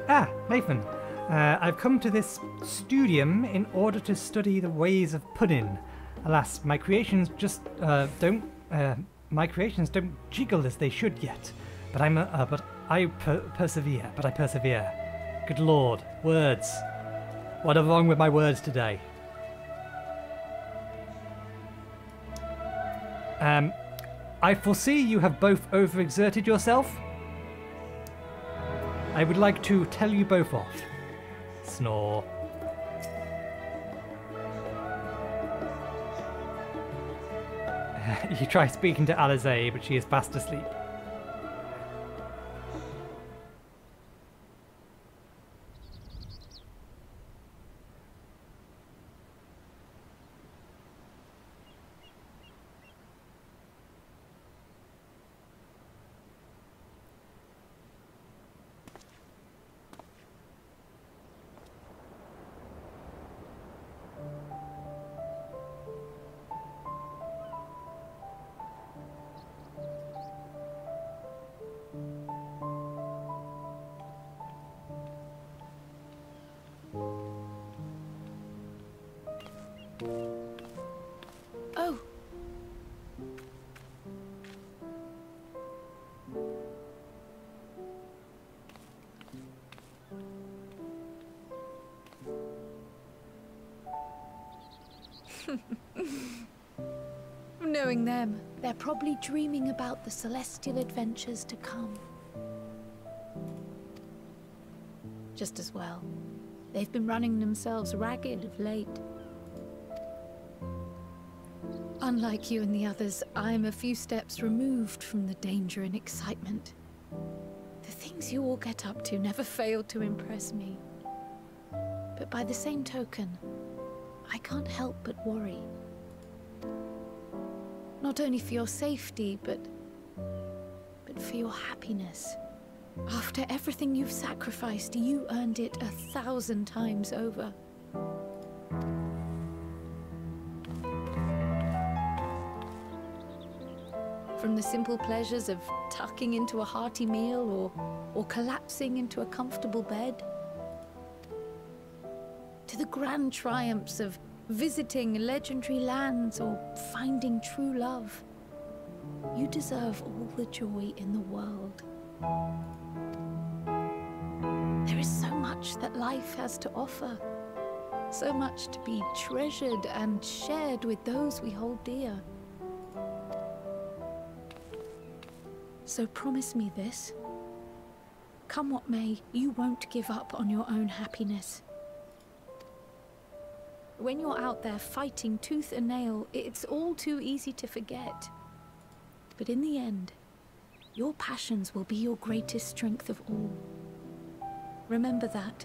Ah, Nathan. I've come to this studium in order to study the ways of pudding. Alas, my creations just don't jiggle as they should yet. But I persevere. Good Lord, words. What are wrong with my words today? I foresee you have both overexerted yourself. I would like to tell you both off. Snore. You try speaking to Alizé, but she is fast asleep. Oh. Knowing them, they're probably dreaming about the celestial adventures to come. Just as well. They've been running themselves ragged of late. Unlike you and the others, I'm a few steps removed from the danger and excitement. The things you all get up to never fail to impress me. But by the same token, I can't help but worry. Not only for your safety, but for your happiness. After everything you've sacrificed, you earned it 1,000 times over. From the simple pleasures of tucking into a hearty meal or collapsing into a comfortable bed, to the grand triumphs of visiting legendary lands or finding true love. You deserve all the joy in the world. There is so much that life has to offer, so much to be treasured and shared with those we hold dear. So promise me this. Come what may, you won't give up on your own happiness. When you're out there fighting tooth and nail, it's all too easy to forget. But in the end, your passions will be your greatest strength of all. Remember that,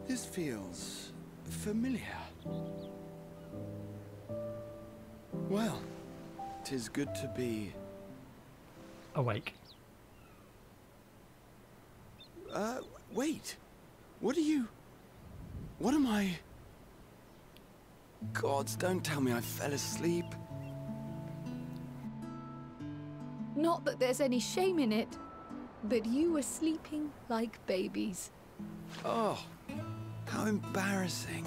This feels familiar. Well, 'tis good to be... awake. Wait. What am I... Gods, don't tell me I fell asleep. Not that there's any shame in it, but you were sleeping like babies. Oh, how embarrassing.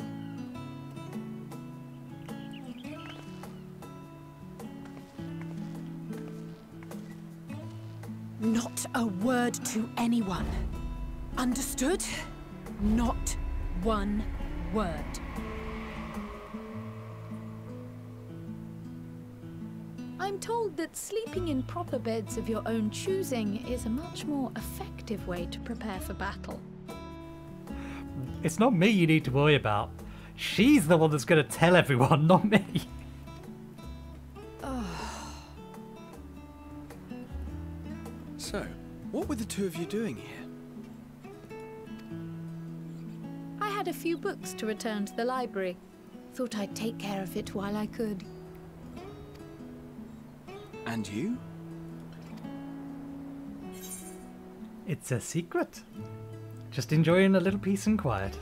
Not a word to anyone. Understood? Not one word. I'm told that sleeping in proper beds of your own choosing is a much more effective way to prepare for battle. It's not me you need to worry about. She's the one that's going to tell everyone, not me. So, what were the two of you doing here? I had a few books to return to the library. Thought I'd take care of it while I could. And you? It's a secret. Just enjoying a little peace and quiet.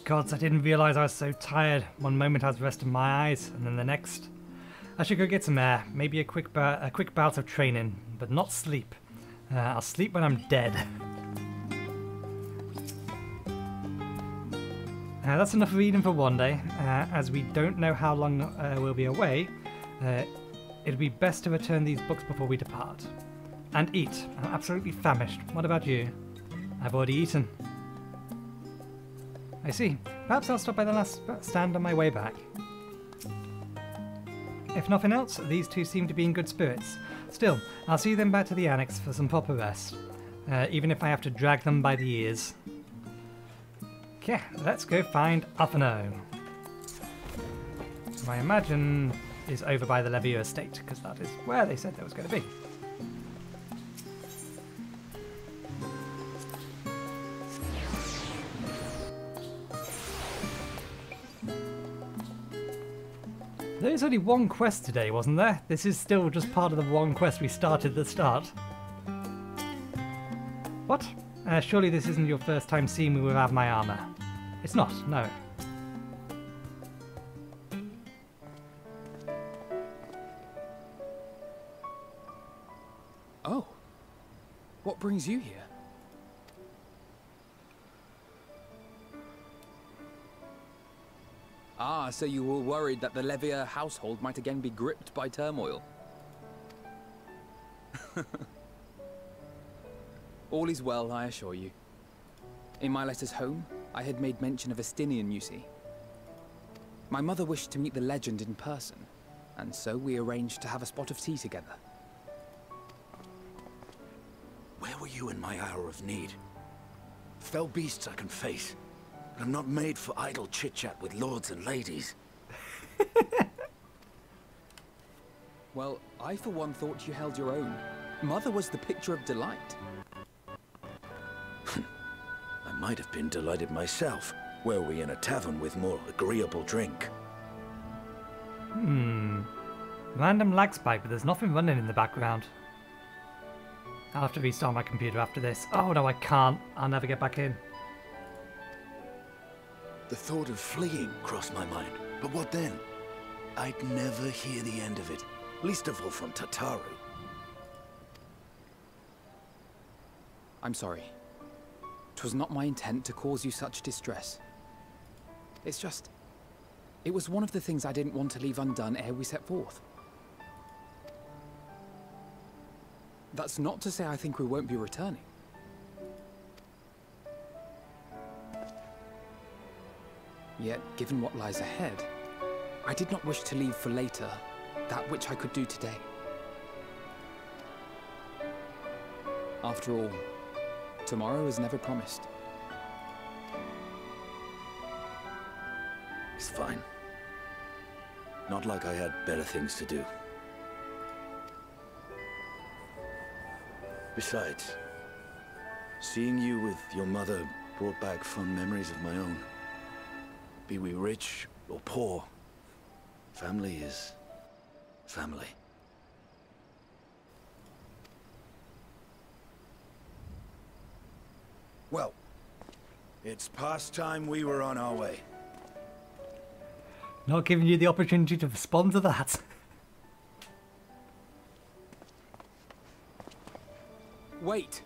Gods, I didn't realise I was so tired. One moment I was resting my eyes, and then the next. I should go get some air, maybe a quick bout of training, but not sleep. I'll sleep when I'm dead. That's enough reading for one day. As we don't know how long we'll be away, it'd be best to return these books before we depart. And eat. I'm absolutely famished. What about you? I've already eaten. I see. Perhaps I'll stop by the last stand on my way back. If nothing else, these two seem to be in good spirits. Still, I'll see them back to the annex for some proper rest. Even if I have to drag them by the ears. Okay, let's go find Uffano. Who I imagine is over by the Levier estate, because that is where they said there was going to be. There is only one quest today, wasn't there? This is still just part of the one quest we started at the start. What? Surely this isn't your first time seeing me without my armour. It's not, no. Oh. What brings you here? Ah, so you were worried that the Levier household might again be gripped by turmoil. All is well, I assure you. In my letters home, I had made mention of Estinian, you see. My mother wished to meet the legend in person, and so we arranged to have a spot of tea together. Where were you in my hour of need? Fell beasts I can face. But I'm not made for idle chit-chat with lords and ladies. Well, I for one thought you held your own. Mother was the picture of delight. I might have been delighted myself, were we in a tavern with more agreeable drink. Random lag spike, but there's nothing running in the background. I'll have to restart my computer after this. Oh no, I can't. I'll never get back in. The thought of fleeing crossed my mind, but what then? I'd never hear the end of it, least of all from Tataru. I'm sorry. 'Twas not my intent to cause you such distress. It's just... It was one of the things I didn't want to leave undone ere we set forth. That's not to say I think we won't be returning. Yet, given what lies ahead, I did not wish to leave for later that which I could do today. After all, tomorrow is never promised. It's fine. Not like I had better things to do. Besides, seeing you with your mother brought back fond memories of my own. Be we rich or poor, family is family. Well, it's past time we were on our way. Not giving you the opportunity to respond to that. Wait!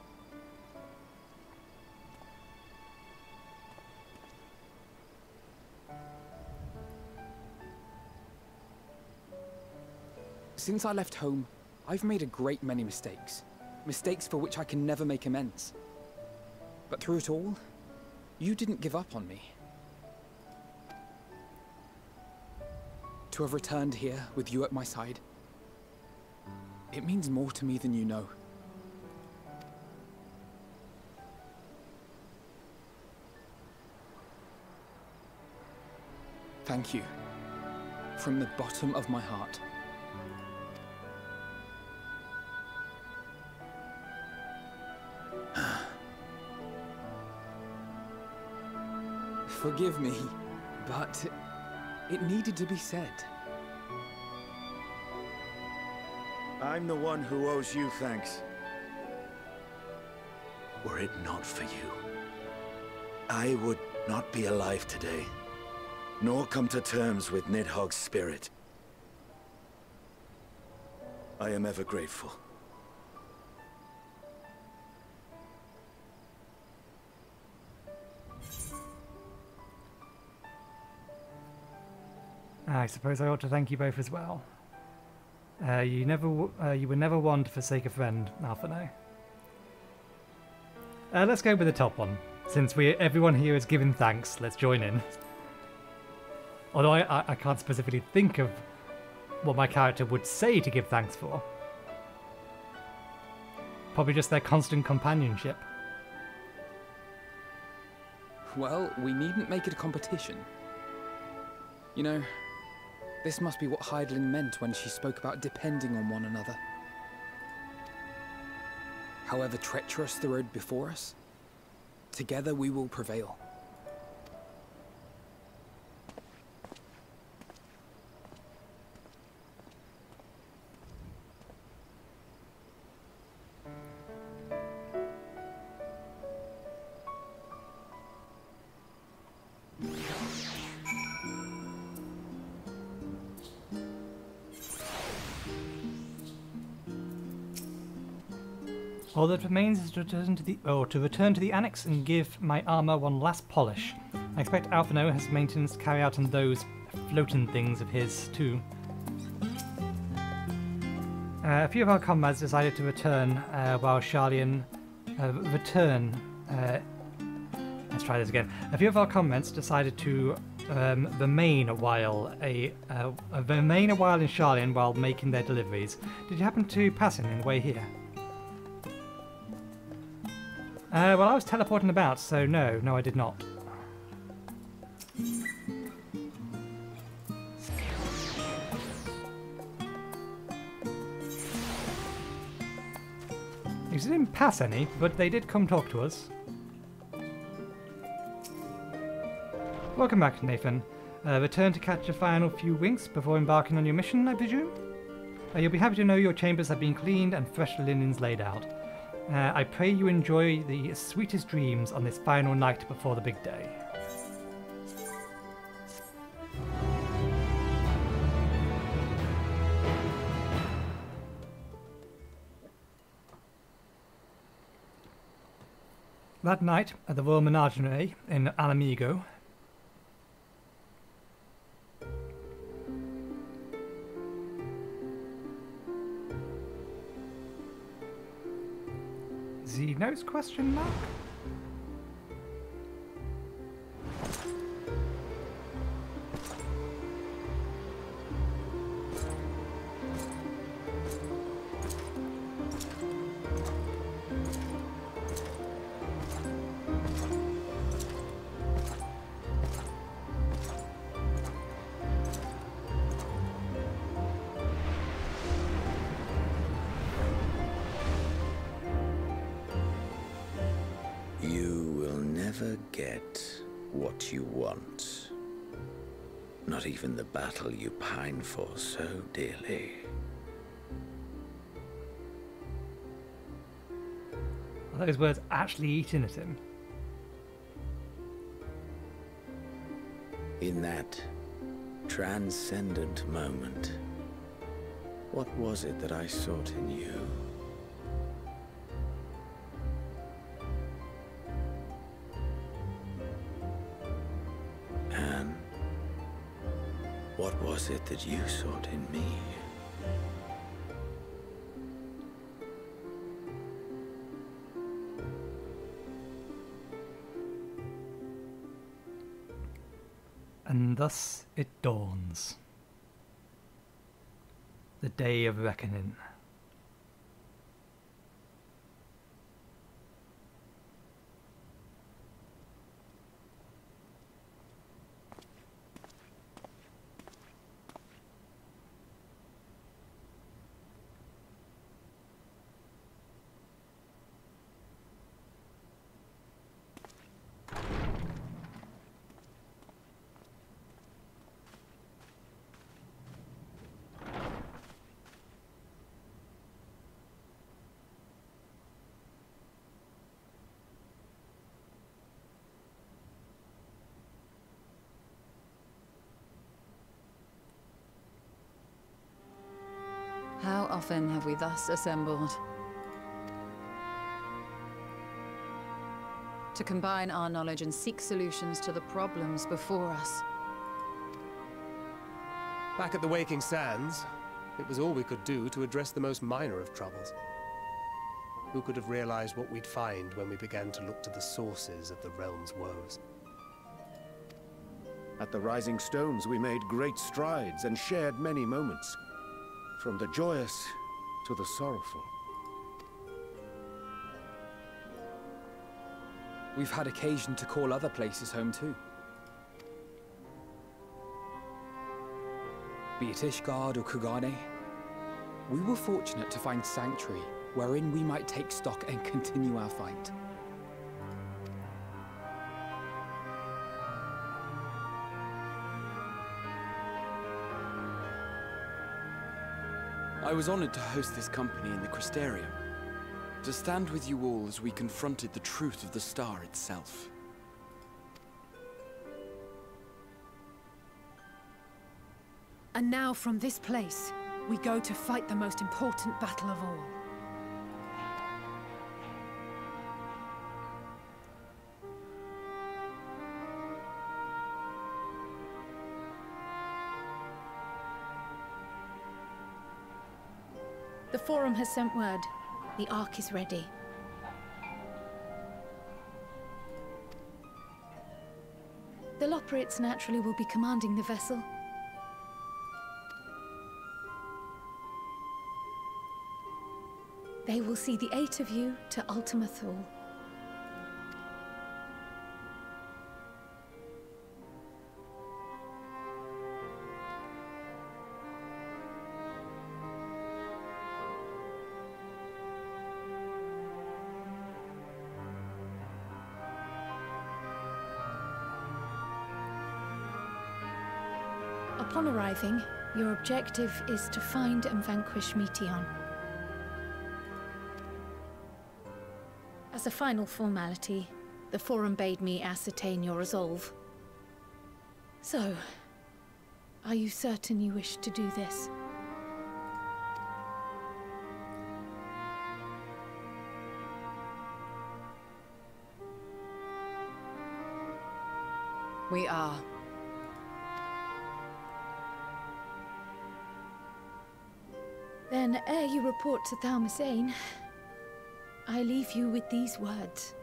Since I left home, I've made a great many mistakes. Mistakes for which I can never make amends. But through it all, you didn't give up on me. To have returned here with you at my side, it means more to me than you know. Thank you, from the bottom of my heart. Forgive me, but it needed to be said. I'm the one who owes you thanks. Were it not for you, I would not be alive today, nor come to terms with Nidhogg's spirit. I am ever grateful. I suppose I ought to thank you both as well. You were never one to forsake a friend, Alphino. Let's go with the top one. Since everyone here is giving thanks, let's join in. Although I can't specifically think of what my character would say to give thanks for. Probably just their constant companionship. Well, we needn't make it a competition. You know, this must be what Hydaelyn meant when she spoke about depending on one another. However treacherous the road before us, together we will prevail. All that remains is to return to the annex and give my armor one last polish. I expect Alphino has maintenance to carry out on those floating things of his too. A few of our comrades decided to return while Sharlayan let's try this again. A few of our comrades decided to remain a while in Sharlayan while making their deliveries. Did you happen to pass in the way here? Well, I was teleporting about, so no, I did not. We didn't pass any, but they did come talk to us. Welcome back, Nathan. Return to catch a final few winks before embarking on your mission, I presume? You'll be happy to know your chambers have been cleaned and fresh linens laid out. I pray you enjoy the sweetest dreams on this final night before the big day. That night at the Royal Menagerie in Alamigo, Xenos question mark? You will never get what you want. Not even the battle you pine for so dearly. Are those words actually eating at him? In that transcendent moment, what was it that I sought in you? And what was it that you sought in me? And thus it dawns. The day of reckoning. How often have we thus assembled? To combine our knowledge and seek solutions to the problems before us. Back at the Waking Sands, it was all we could do to address the most minor of troubles. Who could have realized what we'd find when we began to look to the sources of the realm's woes? At the Rising Stones, we made great strides and shared many moments. From the joyous to the sorrowful. We've had occasion to call other places home too. Be it Ishgard or Kugane, we were fortunate to find sanctuary wherein we might take stock and continue our fight. I was honored to host this company in the Crystarium, to stand with you all as we confronted the truth of the star itself. And now from this place, we go to fight the most important battle of all. The Forum has sent word. The Ark is ready. The Loporrits naturally will be commanding the vessel. They will see the 8 of you to Ultima Thule. Upon arriving, your objective is to find and vanquish Meteon. As a final formality, the Forum bade me ascertain your resolve. So, are you certain you wish to do this? We are. Then, ere you report to Thalmasane, I leave you with these words.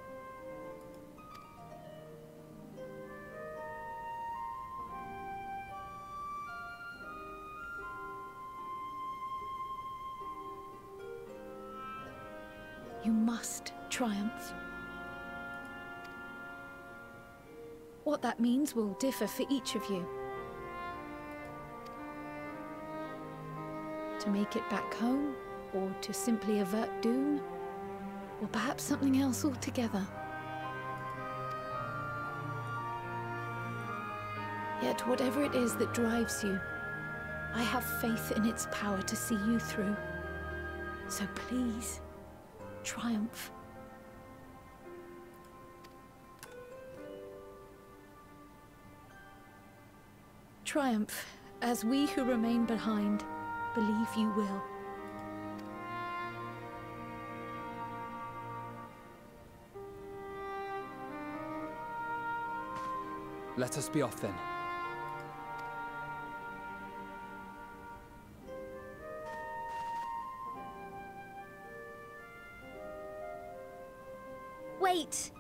You must triumph. What that means will differ for each of you. To make it back home, or to simply avert doom, or perhaps something else altogether. Yet whatever it is that drives you, I have faith in its power to see you through. So please, triumph. Triumph, as we who remain behind believe you will. Let us be off then. Wait!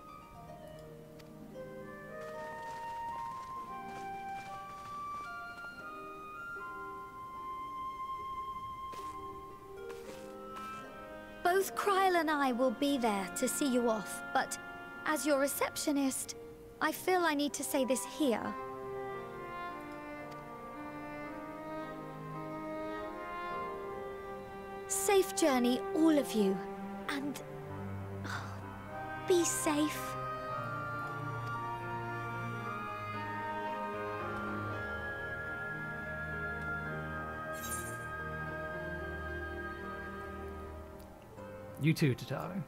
Both Kryl and I will be there to see you off, but as your receptionist, I feel I need to say this here. Safe journey, all of you, and be safe. You too, Tataru.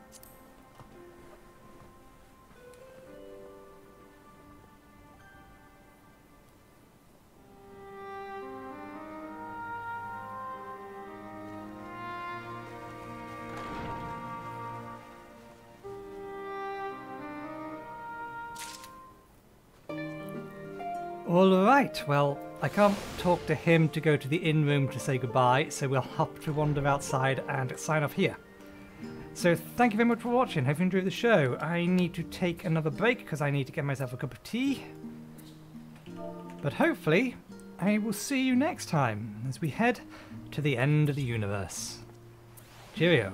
Alright, well, I can't talk to him to go to the inn room to say goodbye, so we'll have to wander outside and sign off here. So thank you very much for watching. Hope you enjoyed the show. I need to take another break because I need to get myself a cup of tea. But hopefully, I will see you next time as we head to the end of the universe. Cheerio.